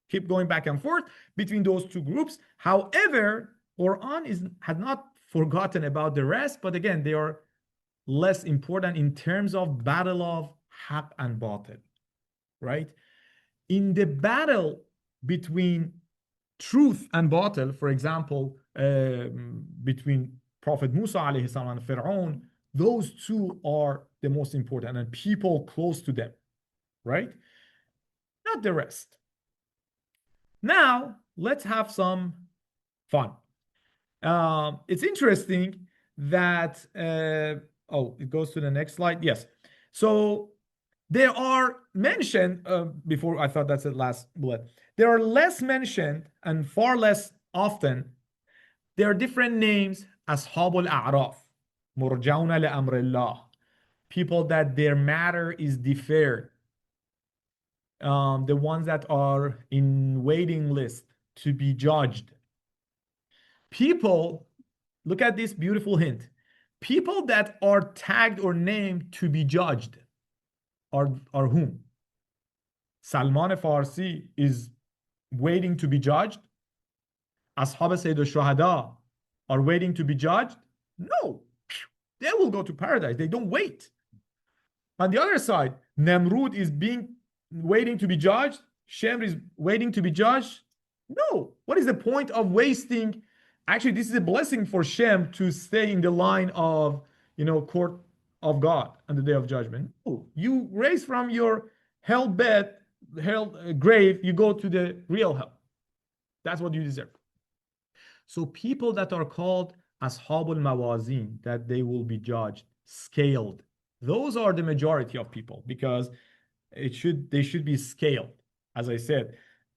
Keep going back and forth between those two groups. However, Quran has not forgotten about the rest, but again, they are less important in terms of battle of haq and batil, right? In the battle between truth and batil, for example, between Prophet Musa alayhi salam and Fir'aun, those two are the most important and people close to them, right? Not the rest. Now, let's have some fun. It's interesting that, it goes to the next slide. Yes. So there are mentioned, before I thought that's the last bullet, there are less mentioned and far less often. There are different names, Ashabul A'raf, Murjauna li Amrillah, people that their matter is deferred. The ones that are in waiting list to be judged. People, look at this beautiful hint. People that are tagged or named to be judged are whom? Salman Farsi is waiting to be judged? Ashab Sayyid al-Shuhada are waiting to be judged? No, they will go to paradise. They don't wait. On the other side, Namrud is waiting to be judged. Shem is waiting to be judged. No. What is the point of wasting? Actually, this is a blessing for Shem to stay in the line of, court of God on the day of judgment. No. You raise from your hell bed, grave, you go to the real hell. That's what you deserve. So people that are called Ashabul Mawazin, that they will be judged, scaled. Those are the majority of people because they should be scaled. As I said,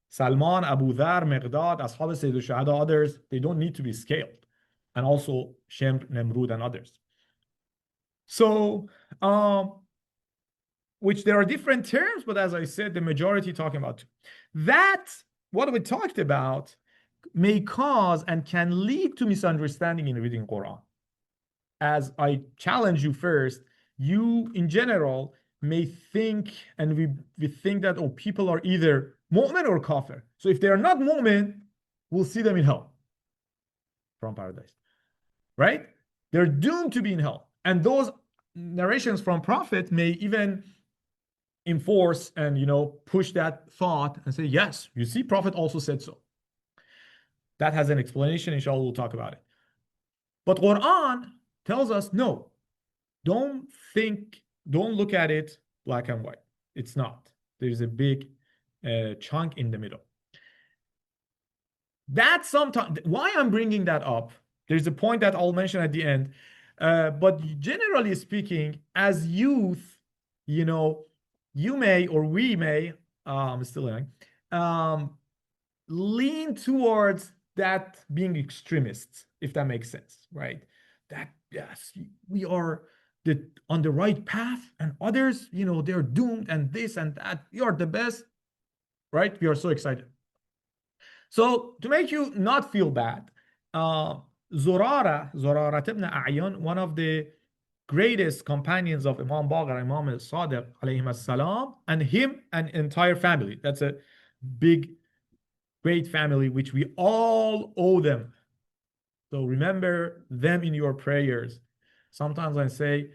Salman, Abu Dhar, Miqdad, Ashab Sayyid al-Shuhada, others, they don't need to be scaled. And also Shem, Namrud, and others. So, which there are different terms, but as I said, the majority talking about that, what we talked about may cause and can lead to misunderstanding in reading Quran. As I challenge you first, you in general may think, and we think that, people are either mu'min or kafir. So if they are not mu'min, we'll see them in hell from paradise, right? They're doomed to be in hell. And those narrations from Prophet may even enforce and, push that thought and say, yes, you see, Prophet also said so. That has an explanation. Inshallah, we'll talk about it. But Quran tells us, no, don't look at it black and white. It's not. There's a big chunk in the middle. That's sometimes why I'm bringing that up. There's a point that I'll mention at the end. But generally speaking, as youth, you may, or we may, I'm still young, lean towards that being extremists, if that makes sense, right? That, yes, we are on the right path, and others, they're doomed, and this and that. We are the best, right? We are so excited. So to make you not feel bad, Zurara ibn A'yan, one of the greatest companions of Imam Baqir, Imam al-Sadiq, alayhim as-salam, and him, an entire family. That's a big, great family, which we all owe them. So remember them in your prayers. Sometimes I say,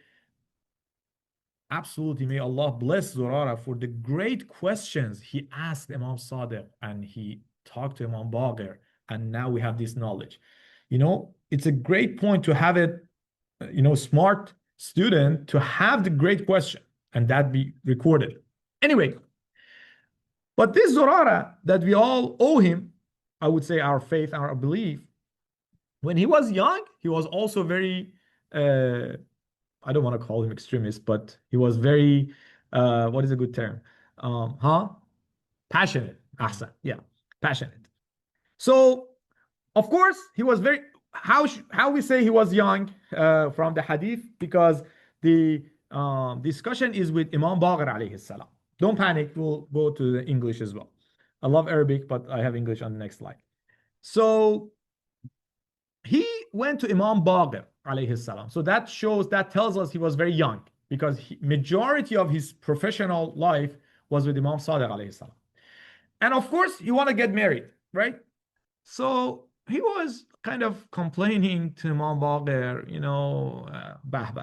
absolutely, may Allah bless Zurara for the great questions he asked Imam Sadiq, and he talked to Imam Baqir, and now we have this knowledge. It's a great point to have a, smart student to have the great question and that be recorded. Anyway, but this Zurara that we all owe him, I would say our faith, our belief, when he was young, he was also very, I don't want to call him extremist, but he was very, what is a good term? Passionate. Ahsan. Yeah, passionate. So, of course, he was very, how we say he was young from the hadith, because the discussion is with Imam Baqir alayhi salam. Don't panic, we'll go to the English as well. I love Arabic, but I have English on the next slide. So he went to Imam Baqir alayhi salam. So that tells us he was very young, because majority of his professional life was with Imam Sadiq alayhi salam. And of course, he want to get married, right? So he was kind of complaining to Imam Baqir,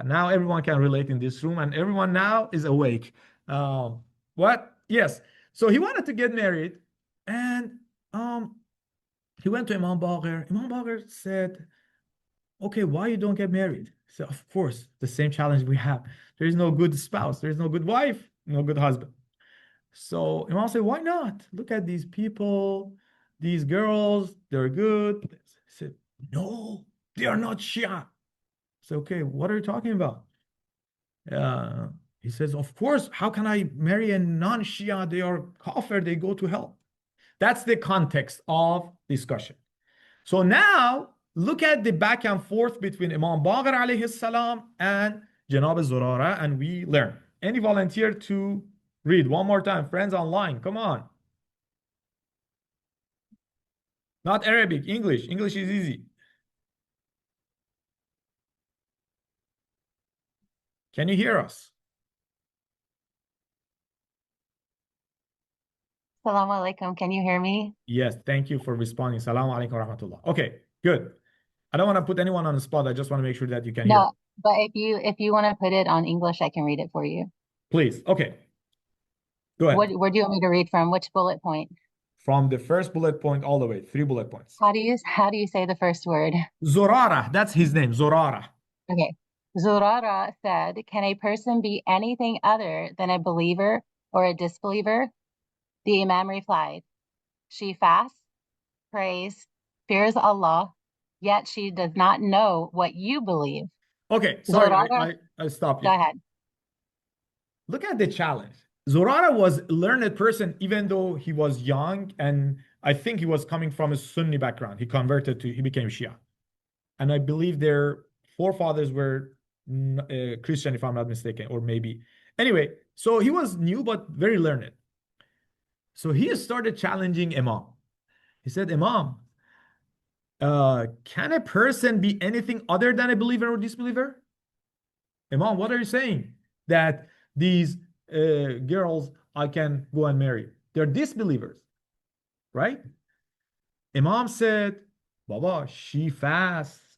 now everyone can relate in this room, and everyone now is awake. What? Yes. So he wanted to get married, and he went to Imam Baqir. Imam Baqir said, okay, why you don't get married? So of course, the same challenge we have. There is no good spouse. There is no good wife, no good husband. So Imam said, why not? Look at these people, these girls, they're good. He said, no, they are not Shia. So, okay, what are you talking about? He says, of course, how can I marry a non-Shia? They are kafir, they go to hell. That's the context of discussion. So now, look at the back and forth between Imam Baqir alayhi salam and Janab Zurara, and we learn. Any volunteer to read one more time? Friends online, come on. Not Arabic, English. English is easy. Can you hear us? Assalamu alaikum. Can you hear me? Yes, thank you for responding. Salaam alaikum wa rahmatullah. Okay, good. I don't want to put anyone on the spot. I just want to make sure that you can hear. No, but if you want to put it on English, I can read it for you. Please. Okay. Go ahead. Where do you want me to read from? Which bullet point? From the first bullet point all the way, 3 bullet points. How do you say the first word? Zurara, that's his name, Zurara. Okay. Zurara said, "Can a person be anything other than a believer or a disbeliever?" The Imam replied, "She fasts, prays, fears Allah, yet she does not know what you believe." Okay, sorry, Zurara, I stopped go you. ahead. Look at the challenge. Zurara was a learned person, even though he was young, and I think he was coming from a Sunni background. He became Shia. And I believe their forefathers were Christian, if I'm not mistaken, or maybe. Anyway, so he was new, but very learned. So he started challenging Imam. He said, Imam, can a person be anything other than a believer or disbeliever? Imam, what are you saying? That these girls I can go and marry. They're disbelievers, right? Imam said, Baba, she fasts,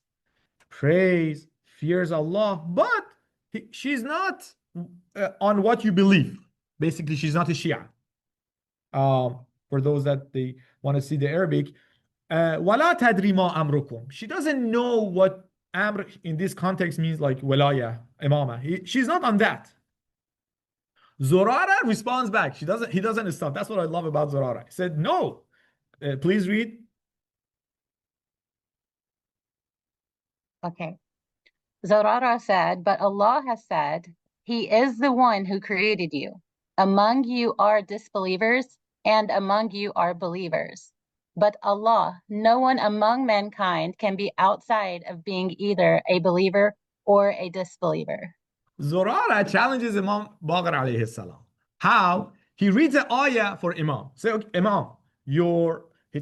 prays, fears Allah, but she's not on what you believe. Basically, she's not a Shia. For those that they want to see the Arabic, وَلَا تَدْرِي مَا أَمْرُكُمْ. She doesn't know what Amr in this context means, like Walaya, Imama. She's not on that. Zurara responds back. He doesn't stop. That's what I love about Zurara. He said, no. Please read. Okay. Zurara said, "But Allah has said, He is the one who created you. Among you are disbelievers, and among you are believers. But Allah, no one among mankind can be outside of being either a believer or a disbeliever." Zurara challenges Imam Baqir alayhi salam. How? He reads an ayah for Imam. Say, okay, Imam,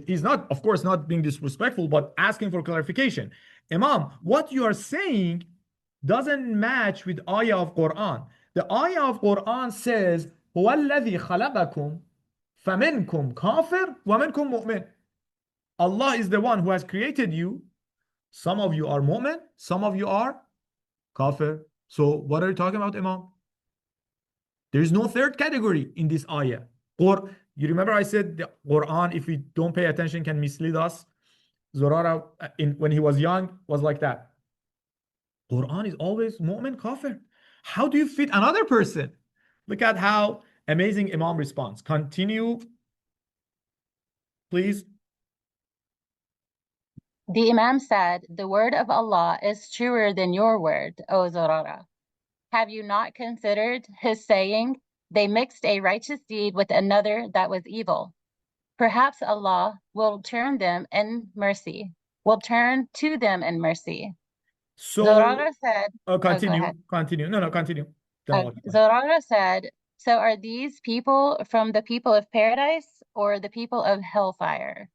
he's not, of course, not being disrespectful, but asking for clarification. Imam, what you are saying doesn't match with ayah of Quran. The ayah of Quran says, هو الذي خلقكم فمنكم كافر ومنكم مؤمن. Allah is the one who has created you. Some of you are mu'min, some of you are kafir. So what are you talking about, Imam? There is no third category in this ayah. Or you remember I said the Quran, if we don't pay attention, can mislead us. Zurara, when he was young, was like that. Quran is always mu'min, kafir. How do you fit another person? Look at how amazing Imam responds. Continue, please. The Imam said, "The word of Allah is truer than your word, O Zurara. Have you not considered his saying, they mixed a righteous deed with another that was evil? Perhaps Allah will turn to them in mercy. So Zurara said, continue, go ahead. continue. No, continue. Zurara said, "So are these people from the people of paradise or the people of hellfire?"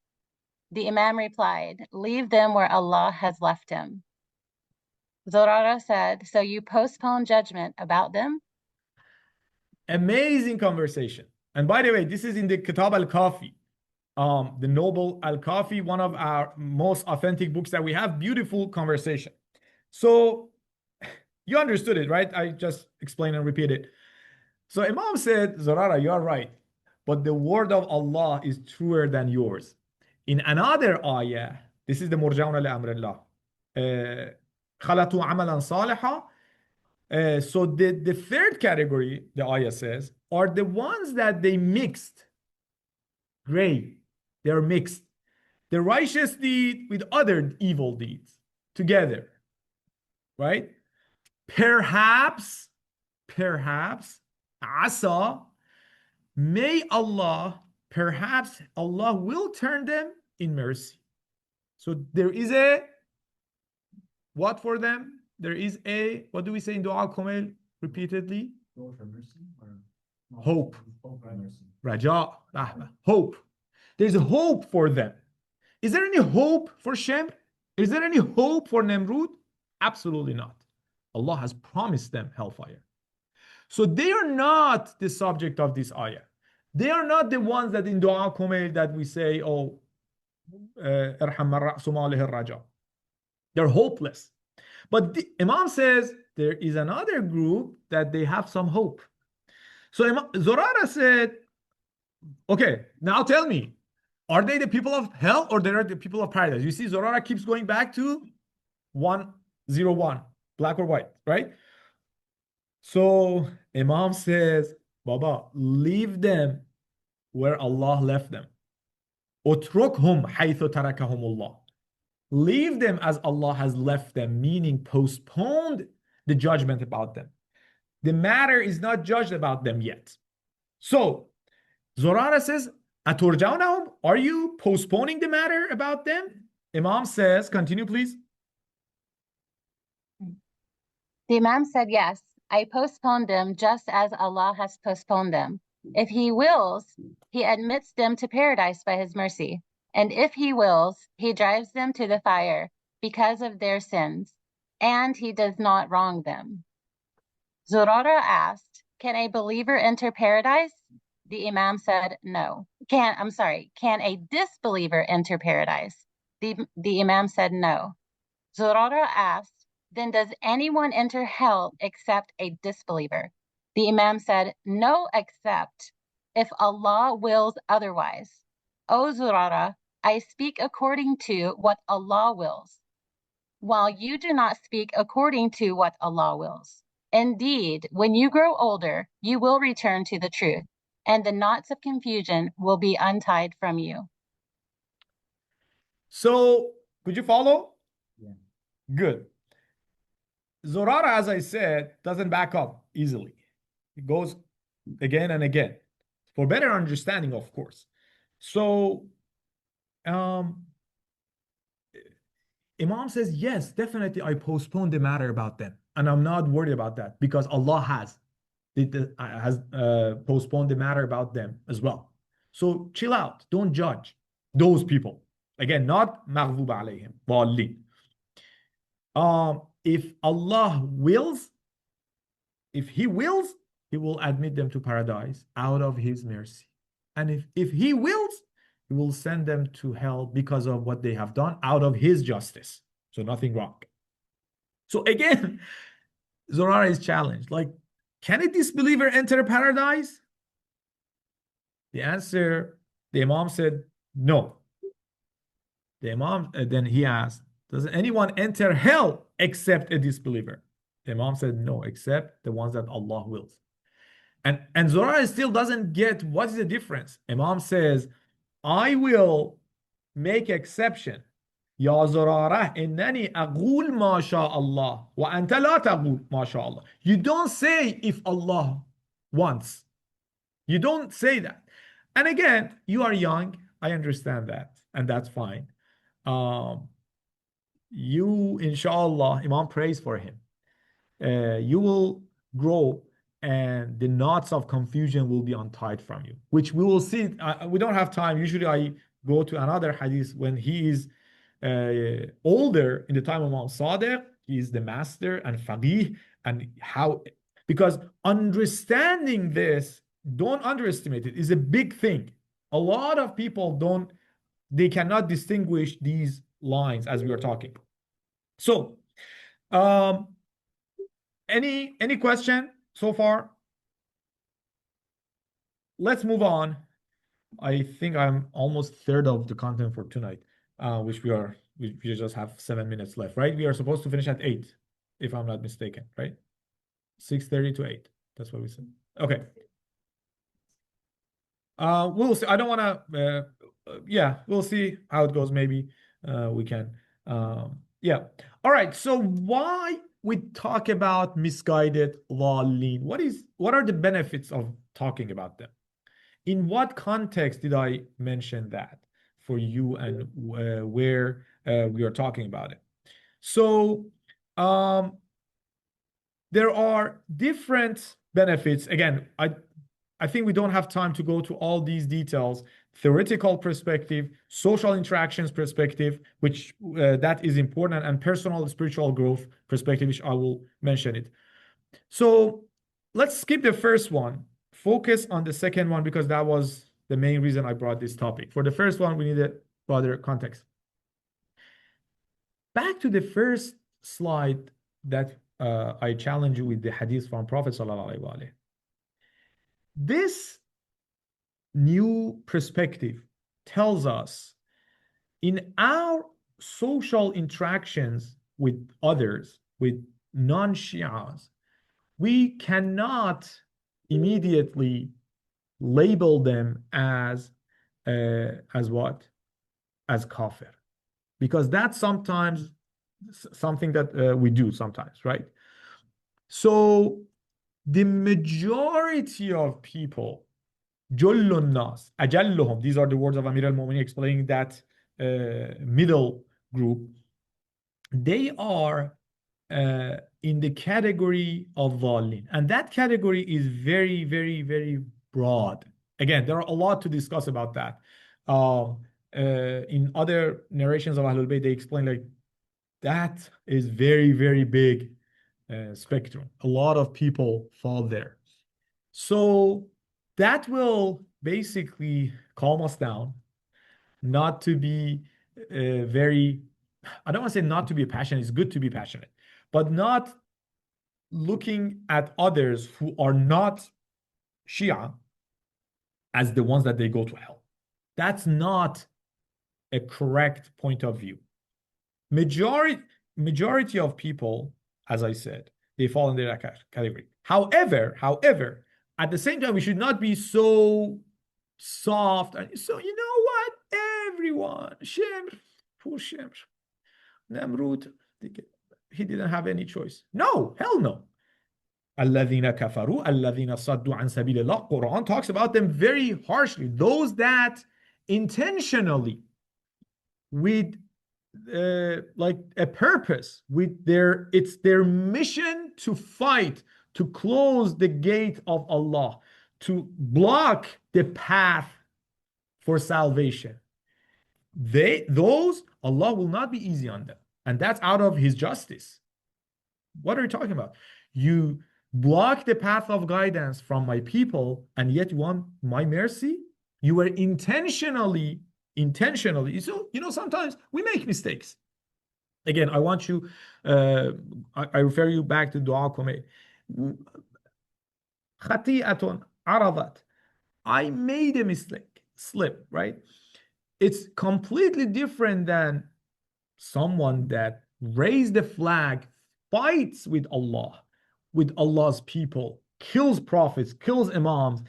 The Imam replied, "Leave them where Allah has left him." Zurara said, "So you postpone judgment about them?" Amazing conversation. And by the way, this is in the Kitab al-Kafi, the Noble al-Kafi, one of our most authentic books that we have. Beautiful conversation. So you understood it, right? I just explained and repeated. So Imam said, Zurara, you are right, but the word of Allah is truer than yours. In another ayah, this is the Murja'una li amrillah. Khalatu amalan salihah. So the third category, the ayah says, are the ones that they mixed. Gray. They're mixed. The righteous deed with other evil deeds together. Right? Perhaps, asa, perhaps Allah will turn them in mercy. So there is a, what for them? There is a, what do we say in Dua Kumail repeatedly? Hope. Raja, rahmah, hope. There's a hope for them. Is there any hope for Shem? Is there any hope for Nemrud? Absolutely not. Allah has promised them hellfire. So they are not the subject of this ayah. They are not the ones that in dua kumail that we say, oh, ارحم من رأس ماله الرجاء. They're hopeless. But the Imam says there is another group that they have some hope. So Zurara said, okay, now tell me, are they the people of hell or they are the people of paradise? You see, Zurara keeps going back to 101, black or white, right? So Imam says, Baba, leave them where Allah left them. Utrukhum haythu tarakahumullah. Leave them as Allah has left them, meaning postponed the judgment about them. The matter is not judged about them yet. So Zurara says, Aturjawnahum, are you postponing the matter about them? Imam says, continue please. The Imam said, yes, I postponed them just as Allah has postponed them. If He wills, He admits them to paradise by His mercy. And if He wills, He drives them to the fire because of their sins, and He does not wrong them. Zurara asked, can a believer enter paradise? The Imam said, no. Can a disbeliever enter paradise? The Imam said, no. Zurara asked, then does anyone enter hell except a disbeliever? The Imam said, no, except if Allah wills otherwise. O Zurara, I speak according to what Allah wills, while you do not speak according to what Allah wills. Indeed, when you grow older, you will return to the truth, and the knots of confusion will be untied from you. So, could you follow? Yeah. Good. Zurara, as I said, doesn't back up easily. It goes again and again for better understanding, of course. So, Imam says, yes, definitely I postponed the matter about them. And I'm not worried about that because Allah has postponed the matter about them as well. So chill out. Don't judge those people. Again, not maghzub alayhim, dallin. If Allah wills, if He wills, He will admit them to paradise out of His mercy. And if He wills, He will send them to hell because of what they have done out of His justice. So nothing wrong. So again, Zurara is challenged. Like, can a disbeliever enter paradise? The answer, the Imam said, no. The Imam, then he asked, does anyone enter hell except a disbeliever? The Imam said, no, except the ones that Allah wills. And Zurara still doesn't get what is the difference. Imam says, I will make exception. Ya Zurara, innani aqul ma sha Allah wa anta la taqul ma sha Allah. You don't say if Allah wants. You don't say that. And again, you are young. I understand that. And that's fine. You, inshallah, Imam prays for him. You will grow and the knots of confusion will be untied from you, which we will see. We don't have time. Usually I go to another hadith when he is older in the time of Imam Sadiq. He is the master and faqih, and how, because understanding this, don't underestimate it, is a big thing. A lot of people they cannot distinguish these lines as we are talking. So, any question so far? Let's move on. I think I'm almost third of the content for tonight, which we just have 7 minutes left, right? We are supposed to finish at 8, if I'm not mistaken, right? 6:30 to 8. That's what we said. Okay. We'll see. I don't want to. Yeah, we'll see how it goes. Maybe we can. Yeah. All right. So why we talk about misguided dallin? What are the benefits of talking about them? In what context did I mention that for you, and where we are talking about it? So there are different benefits. Again, I think we don't have time to go to all these details. Theoretical perspective, social interactions perspective, which that is important, and personal spiritual growth perspective, which I will mention it. So let's skip the first one focus on the second one because that was the main reason I brought this topic. For the first one, we need a broader context. Back to the first slide that I challenge you with the hadith from Prophet sallallahu alaihi wasallam. This new perspective tells us in our social interactions with others, with non-Shias, we cannot immediately label them as what? As kafir. Because that's sometimes something that we do sometimes, right? So the majority of people, jullun nas, ajalluhum, these are the words of Amir al-Mu'minin explaining that middle group, they are in the category of dhalin. And that category is very, very, very broad. Again, there are a lot to discuss about that. In other narrations of Ahlul Bayt, they explain like that is very, very big spectrum. A lot of people fall there. So that will basically calm us down, not to be very, I don't want to say not to be passionate, it's good to be passionate, but not looking at others who are not Shia as the ones that they go to hell. That's not a correct point of view. Majority of people, as I said, they fall in that category. However, at the same time, we should not be so soft. And so, you know what? Everyone, Shemr, poor Shemr, Namrud, he didn't have any choice. No, hell no. الَّذِينَ كَفَرُوا الَّذِينَ صَدُّوا عَنْ سَبِيلِ اللَّهِ. Quran talks about them very harshly. Those that intentionally, with like a purpose, with it's their mission to fight, to close the gate of Allah, to block the path for salvation. Those, Allah will not be easy on them. And that's out of His justice. What are you talking about? You block the path of guidance from my people, and yet you want my mercy? You were intentionally. So, sometimes we make mistakes. Again, I want you, I refer you back to Dua Kumayl. Khati'atun aradat. I made a mistake, slip, right? It's completely different than someone that raised the flag, fights with Allah, with Allah's people, kills prophets, kills imams,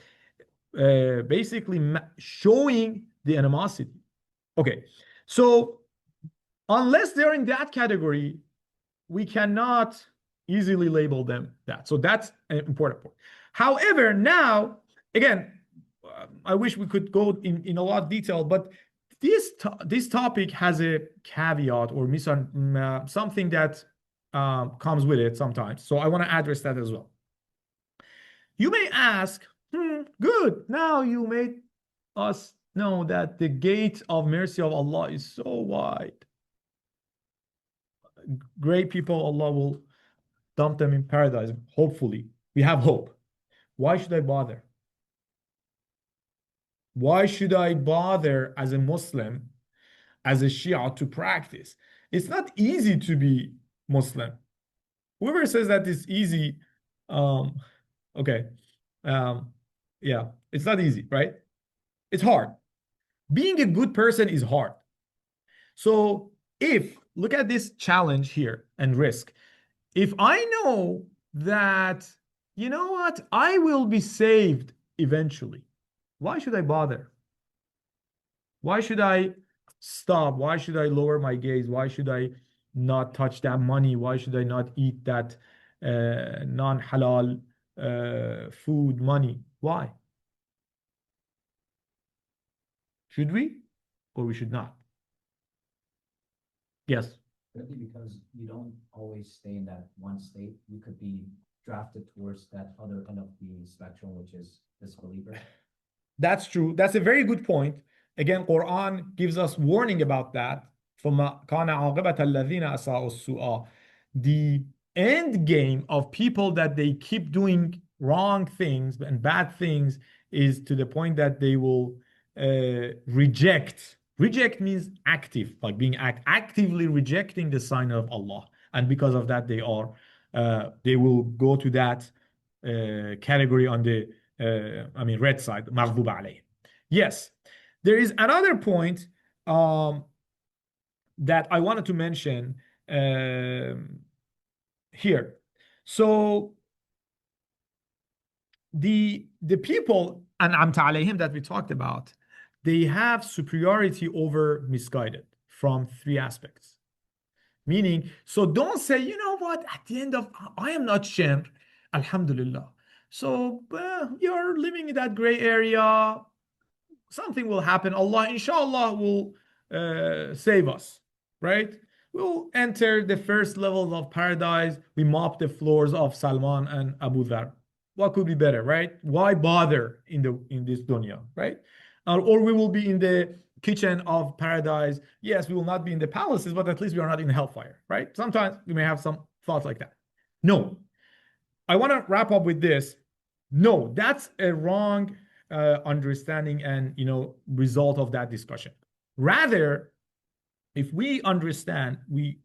basically showing the animosity. Okay, so unless they're in that category, we cannot easily label them that. So that's an important point. However, now, again, I wish we could go in a lot of detail, but this topic has a caveat or something that comes with it sometimes. So I want to address that as well. You may ask, good, now you made us know that the gate of mercy of Allah is so wide. Great people, Allah will dump them in paradise, hopefully. We have hope. Why should I bother? Why should I bother as a Muslim, as a Shia, to practice? It's not easy to be Muslim. Whoever says that it's easy, okay. Yeah, it's not easy, right? It's hard. Being a good person is hard. So look at this challenge here and risk. If I know that, you know what, I will be saved eventually, why should I bother? Why should I stop? Why should I lower my gaze? Why should I not touch that money? Why should I not eat that non-halal food money? Why? Should we or we should not? Yes. Really, because you don't always stay in that one state. You could be drafted towards that other end of the spectrum, which is disbeliever. That's true. That's a very good point. Again, Quran gives us warning about that. The end game of people that they keep doing wrong things and bad things is to the point that they will reject. Reject means active, like being actively rejecting the sign of Allah, and because of that, they will go to that category on the red side, مغضوب عليه. Yes, there is another point that I wanted to mention here. So the people أنعمت عليهم that we talked about, they have superiority over misguided from three aspects. Meaning, so don't say, you know what, at the end of, I am not Shem, Alhamdulillah. So you're living in that gray area, something will happen. Allah, inshallah, will save us, right? We'll enter the first levels of paradise. We mop the floors of Salman and Abu Dhar. What could be better, right? Why bother in this dunya, right? Or we will be in the kitchen of paradise. Yes, we will not be in the palaces, but at least we are not in hellfire, right? Sometimes we may have some thoughts like that. No, I want to wrap up with this. No, that's a wrong understanding and result of that discussion. Rather, if we understand the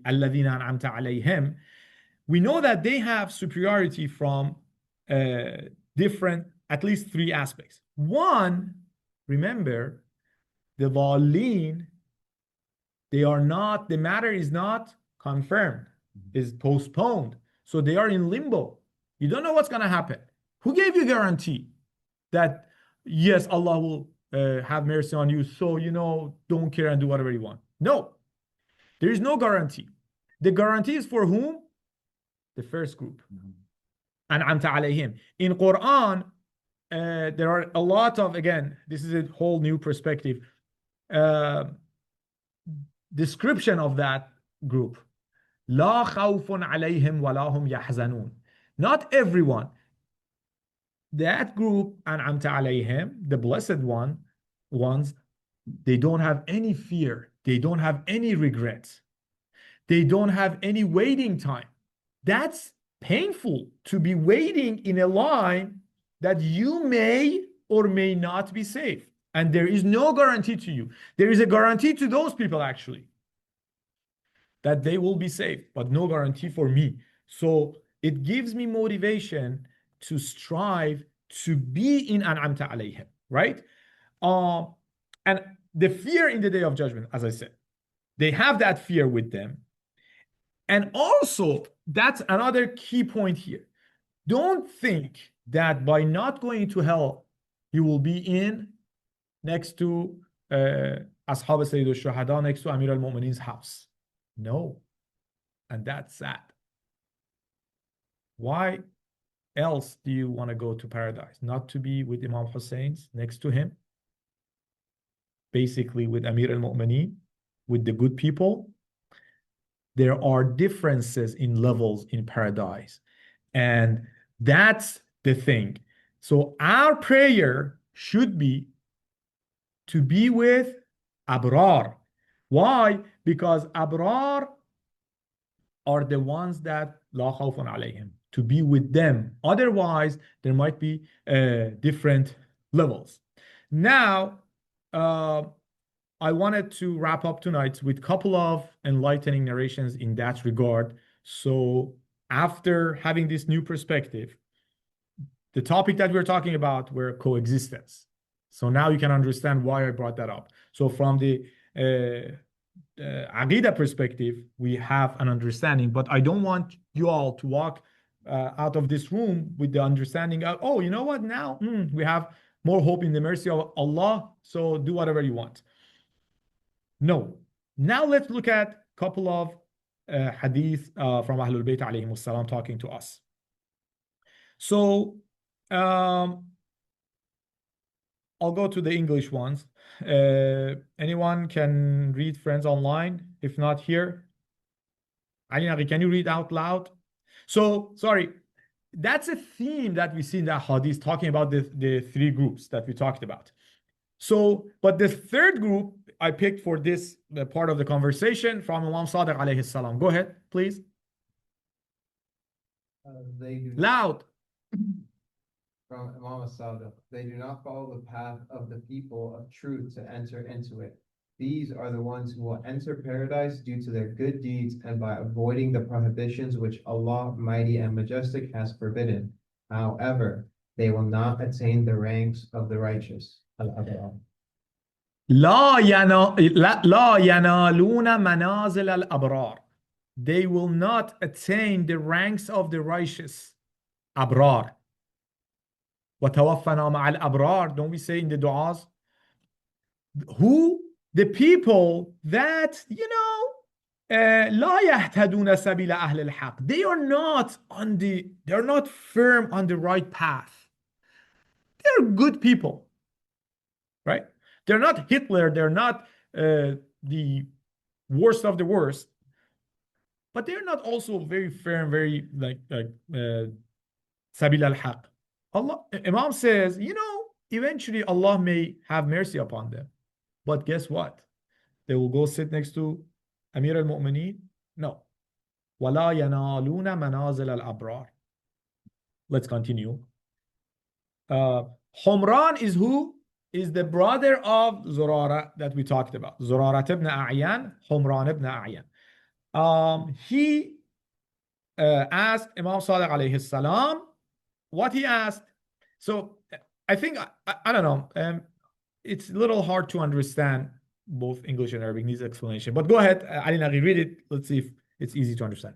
alladhina an'amta alayhim, we know that they have superiority from different, at least three aspects. One, remember, the dhalin, the matter is not confirmed, is postponed. So they are in limbo. You don't know what's going to happen. Who gave you guarantee that, yes, Allah will have mercy on you, so, don't care and do whatever you want? No, there is no guarantee. The guarantee is for whom? The first group. An'amta alayhim. In Quran, there are a lot of, again, this is a whole new perspective, description of that group. La khawfun alayhim wa lahum yahzanun. Not everyone. That group, an'amta alayhim, the blessed ones, they don't have any fear. They don't have any regrets. They don't have any waiting time. That's painful to be waiting in a line that you may or may not be safe. And there is no guarantee to you. There is a guarantee to those people, actually, that they will be safe, but no guarantee for me. So it gives me motivation to strive to be in an'amta alayhim, right? And the fear in the day of judgment, as I said, they have that fear with them. And also, that's another key point here. Don't think that by not going to hell, you will be in next to Ashab Sayyid al-Shuhada, next to Amir al-Mu'mineen's house. No. And that's sad. Why else do you want to go to paradise? Not to be with Imam Hussein's next to him? Basically with Amir al-Mu'mineen, with the good people. There are differences in levels in paradise. And that's the thing. So our prayer should be to be with Abrar. Why? Because Abrar are the ones that La khawfun alayhim, to be with them. Otherwise, there might be different levels. Now, I wanted to wrap up tonight with a couple of enlightening narrations in that regard. So after having this new perspective, the topic that we're talking about were coexistence. So now you can understand why I brought that up. So from the Aqidah perspective, we have an understanding, but I don't want you all to walk out of this room with the understanding of, oh, you know what, now we have more hope in the mercy of Allah, so do whatever you want. No. Now let's look at a couple of hadith from Ahlul Bayt alayhim salam talking to us. So I'll go to the English ones. Anyone can read, friends, online? If not here, Ali Naqi, can you read out loud? So, sorry, that's a theme that we see in the hadith talking about the three groups that we talked about. So, but the third group I picked for this part of the conversation from Imam Sadiq alayhi salam. Go ahead, please. They do Loud. From Imam Sadiq, they do not follow the path of the people of truth to enter into it. These are the ones who will enter paradise due to their good deeds and by avoiding the prohibitions which Allah Mighty and Majestic has forbidden. However, they will not attain the ranks of the righteous. Al-Abrar. لا ينالون منازل الأبرار. They will not attain the ranks of the righteous. أبرار. وتوفنا مع الأبرار. Don't we say in the du'as? Who? The people that, لا يهتدون سبيل أهل الحق. They're not firm on the right path. They're good people, right? They're not Hitler. They're not the worst of the worst, but they're not also very firm, very like Sabil al-Haq. Allah, Imam says, eventually Allah may have mercy upon them. But guess what? They will go sit next to Amir al-Mu'mineen? No. وَلَا يَنَالُونَ مَنَازِلَ الْأَبْرَارِ. Let's continue. Humran is who? Is the brother of Zurara that we talked about. Zurara ibn A'yan, Humran ibn A'yan. He asked Imam Sadiq alayhi salam what he asked. So I think, I don't know, it's a little hard to understand both English and Arabic, needs explanation. But go ahead, Ali Naghi, read it. Let's see if it's easy to understand.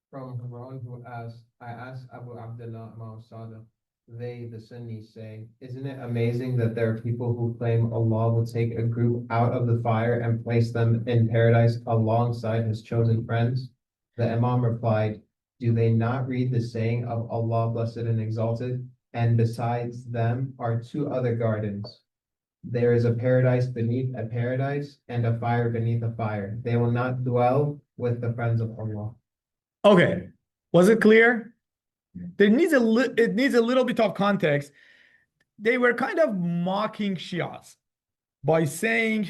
From Humran who asked, I asked Abu Abdullah Imam Sadiq, they, the Sunnis, say, isn't it amazing that there are people who claim Allah will take a group out of the fire and place them in paradise alongside his chosen friends? The Imam replied, do they not read the saying of Allah blessed and exalted? And besides them are two other gardens. There is a paradise beneath a paradise and a fire beneath a fire. They will not dwell with the friends of Allah. Okay, was it clear? It needs a little bit of context. They were kind of mocking Shias by saying,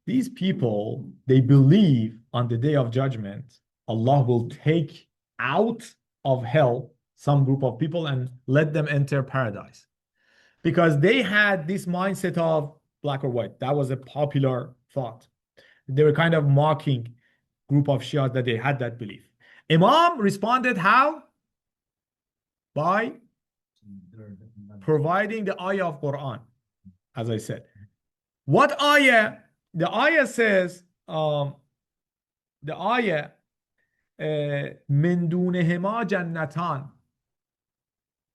these people, they believe on the day of judgment, Allah will take out of hell some group of people and let them enter paradise. Because they had this mindset of black or white. That was a popular thought. They were kind of mocking group of Shias that they had that belief. Imam responded how? By providing the ayah of Quran, as I said. What ayah? The ayah says, the ayah, min dunihima jannatan.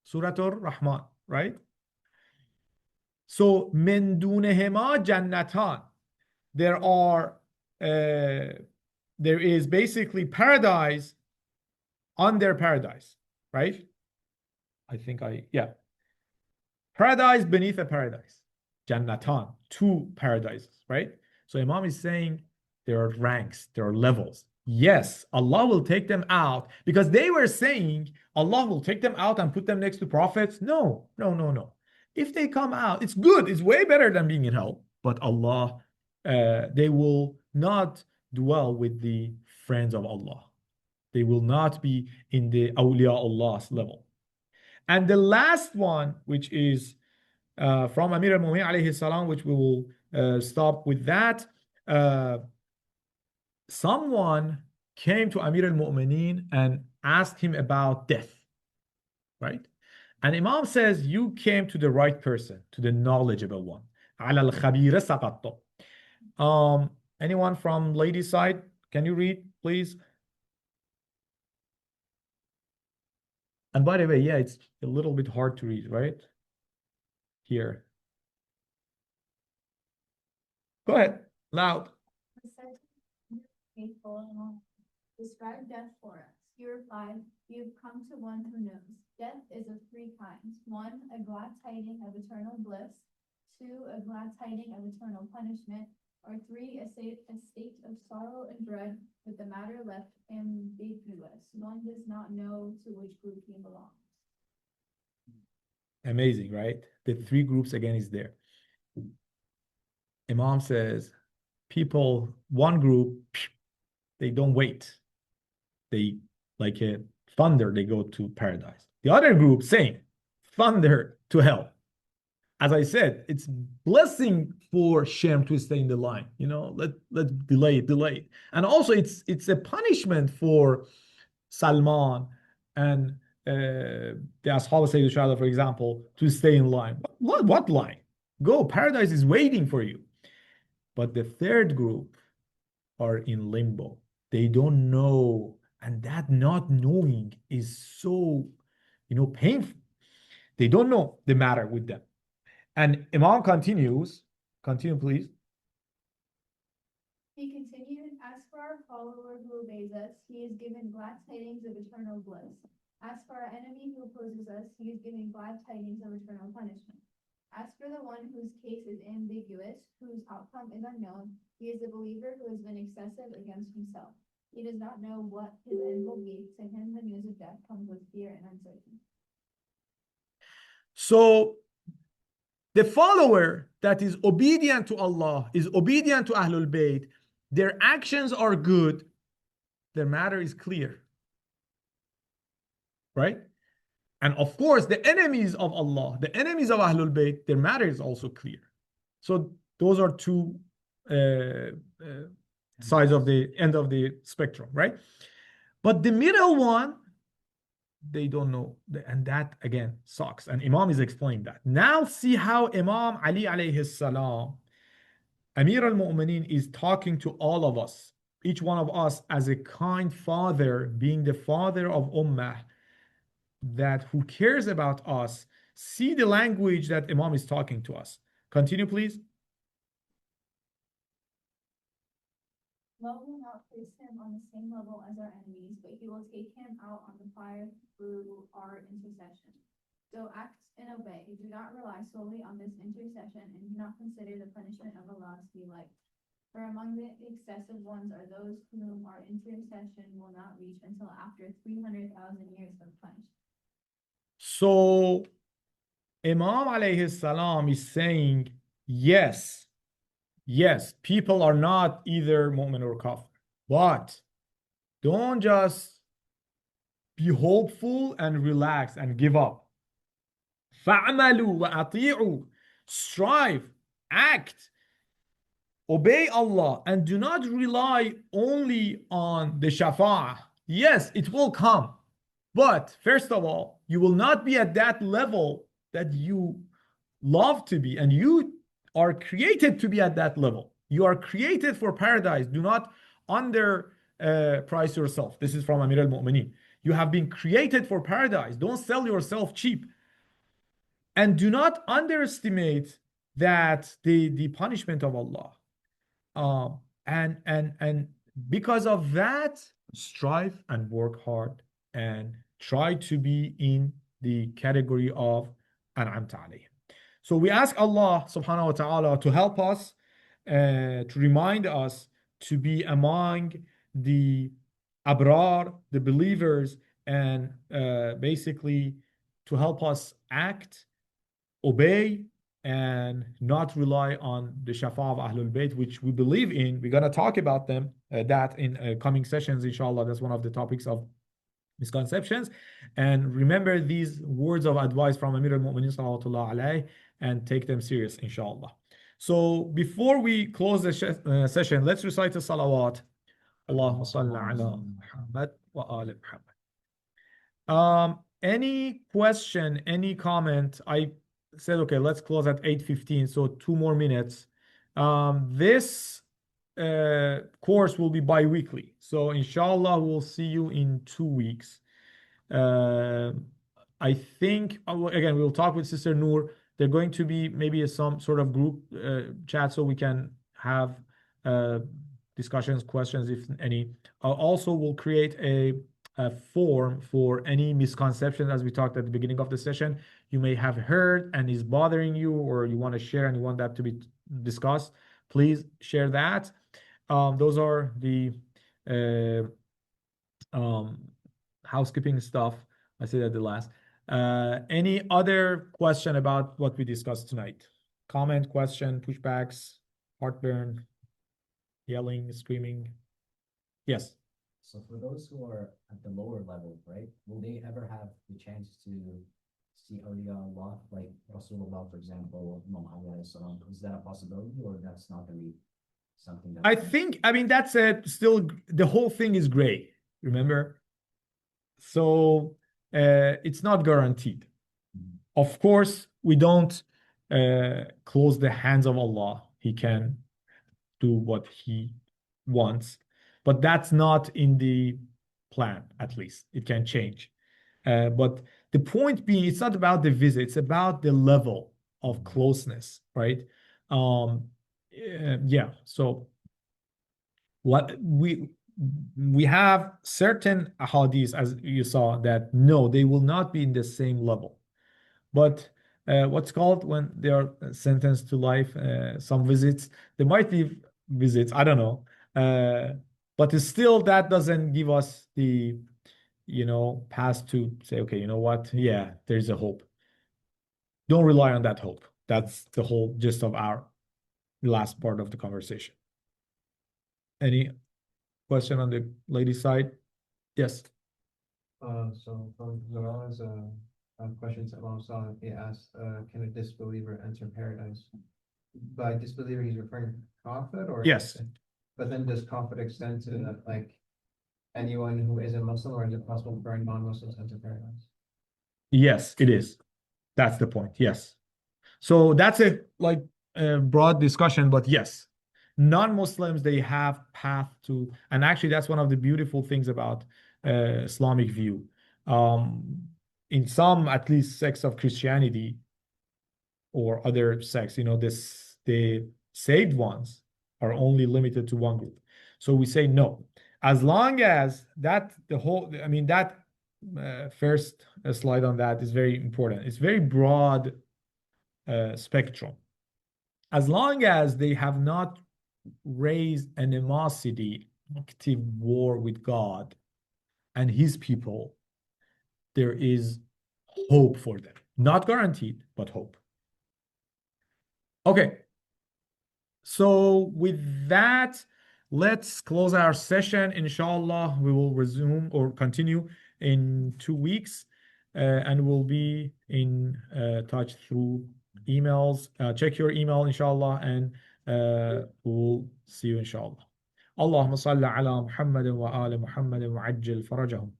Surah Ar-Rahman, right? So, min dunihima jannatan. There is basically paradise under paradise, right? Paradise beneath a paradise. Jannatan, two paradises, right? So Imam is saying there are ranks, there are levels. Yes, Allah will take them out because they were saying Allah will take them out and put them next to prophets. No. If they come out, it's good. It's way better than being in hell. But Allah, they will not dwell with the friends of Allah. They will not be in the awliya Allah's level. And the last one, which is from Amir al-Mu'minin alayhi salam, which we will stop with that. Someone came to Amir al-Mu'minin and asked him about death, right? And Imam says, you came to the right person, to the knowledgeable one. عَلَى الْخَبِيرِ سَقَطْتُ. Anyone from ladies' side? Can you read, please? And by the way, yeah, it's a little bit hard to read, right? Here. Go ahead, loud. Describe death for us. He replied, you've come to one who knows. Death is of three kinds. One, a glad tiding of eternal bliss. Two, a glad tiding of eternal punishment. Or three, a state of sorrow and dread with the matter left ambiguous. One does not know to which group he belongs. Amazing, right? The three groups again is there. Imam says, people, one group, they don't wait. They, like a thunder, they go to paradise. The other group, same. thunder to hell. As I said, it's blessing for Shem to stay in the line. You know, let's delay it. And also it's a punishment for Salman and the Ashab Sayyid Shuhada, for example, to stay in line. What line? Go, paradise is waiting for you. But the third group are in limbo. They don't know, and that not knowing is so, painful. They don't know the matter with them. And Imam continues. Continue, please. He continued, as for our follower who obeys us, he is given glad tidings of eternal bliss. As for our enemy who opposes us, he is given glad tidings of eternal punishment. As for the one whose case is ambiguous, whose outcome is unknown, he is a believer who has been excessive against himself. He does not know what his end will be. To him, the news of death comes with fear and uncertainty. So the follower that is obedient to Allah, is obedient to Ahlul Bayt, their actions are good, their matter is clear. Right? And of course, the enemies of Allah, the enemies of Ahlul Bayt, their matter is also clear. So those are two sides of the end of the spectrum, right? But the middle one, they don't know. And that again sucks. And Imam is explaining that. Now see how Imam Ali alayhi salam, Amir al-Mu'mineen, is talking to all of us, each one of us as a kind father, being the father of Ummah, that who cares about us. See the language that Imam is talking to us. Continue, please. Allah will not place him on the same level as our enemies, but he will take him out on the fire through our intercession. So act and obey. Do not rely solely on this intercession, and do not consider the punishment of Allah to be light. For among the excessive ones are those whom our intercession will not reach until after 300,000 years of punishment. So Imam alayhi salam is saying, yes, people are not either mu'min or kafir, but don't just be hopeful and relax and give up. فَعْمَلُوا وَأَطِيعُوا. Strive, act, obey Allah, and do not rely only on the shafa'ah. Yes, it will come. But first of all, you will not be at that level that you love to be, and you are created to be at that level. You are created for paradise. Do not underprice yourself. This is from Amir al-Mu'mineen. You have been created for paradise. Don't sell yourself cheap. And do not underestimate that the punishment of Allah. And because of that, strive and work hard and try to be in the category of An'amta alayhim. So we ask Allah subhanahu wa ta'ala to help us, to remind us to be among the abrar, the believers, and basically to help us act, obey, and not rely on the shafa of Ahlul Bayt, which we believe in. We're going to talk about them, that in coming sessions, inshallah. That's one of the topics of misconceptions. And remember these words of advice from Amir al-Mu'mineen sallallahu alayhi, and take them serious, inshallah. So before we close the session, let's recite the salawat. Allahumma salli ala Muhammad wa ali Muhammad. Any question, any comment? I said, okay, let's close at 8:15, so 2 more minutes. This course will be bi-weekly. So inshallah, we'll see you in 2 weeks. I think, again, we'll talk with Sister Noor. They're going to be maybe some sort of group chat so we can have discussions, questions, if any. Also, we'll create a form for any misconceptions, as we talked at the beginning of the session, you may have heard and is bothering you, or you want to share and you want that to be discussed. Please share that. Those are the housekeeping stuff. I said at the last. Any other question about what we discussed tonight? Comment, question, pushbacks, heartburn, yelling, screaming? Yes. So for those who are at the lower level, right, will they ever have the chance to see awliya Allah, like Rasulullah, for example, Muhammad, salam. Is that a possibility, or that's not really something that? I mean, that's still the whole thing is gray, remember? So it's not guaranteed. Of course, we don't close the hands of Allah. He can do what he wants, but that's not in the plan, at least. It can change. But the point being, it's not about the visit, it's about the level of closeness, right? Yeah, so what we have certain ahadith, as you saw, that no, they will not be in the same level. But what's called when they are sentenced to life, some visits, there might be visits, I don't know. But it's still, that doesn't give us the, pass to say, okay, you know what? Yeah, there's a hope. Don't rely on that hope. That's the whole gist of our last part of the conversation. Any question on the lady side? Yes. So from Zara's questions that Imam Salih, he asked, can a disbeliever enter paradise? By disbeliever, he's referring to Prophet, or? Yes. But then does Prophet extend to like anyone who isn't Muslim, or is it possible for non-Muslims to enter paradise? Yes, it is. That's the point. Yes. So that's a broad discussion, but yes, non-Muslims, they have path to, and actually that's one of the beautiful things about Islamic view. In some, at least, sects of Christianity or other sects, the saved ones are only limited to one group. So we say no, as long as that first slide on that is very important. It's very broad spectrum. As long as they have not raised animosity, active war with God and his people, there is hope for them. Not guaranteed, but hope. Okay. So with that, let's close our session. Inshallah, we will resume or continue in 2 weeks, and we'll be in touch through emails. Check your email, inshallah, and we'll see you, inshallah. اللهم صل على محمد وآل محمد وعجل فرجهم.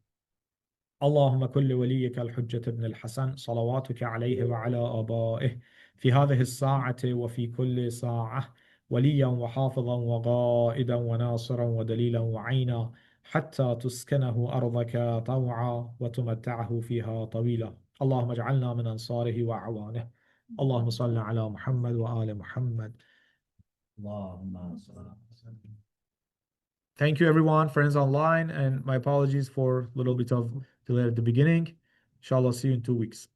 اللهم كل وليك الحجة بن الحسن صلواتك عليه وعلى آبائه في هذه الساعة وفي كل ساعة، وليا وحافظا وقائدا وناصرا ودليلا وعينا، حتى تسكنه أرضك طوعا وتمتعه فيها طويلا. اللهم اجعلنا من أنصاره وأعوانه. اللهم صل على محمد وآل محمد. اللهم صل على محمد. Thank you, everyone, friends online, and my apologies for a little bit of delay at the beginning. Inshallah, see you in 2 weeks.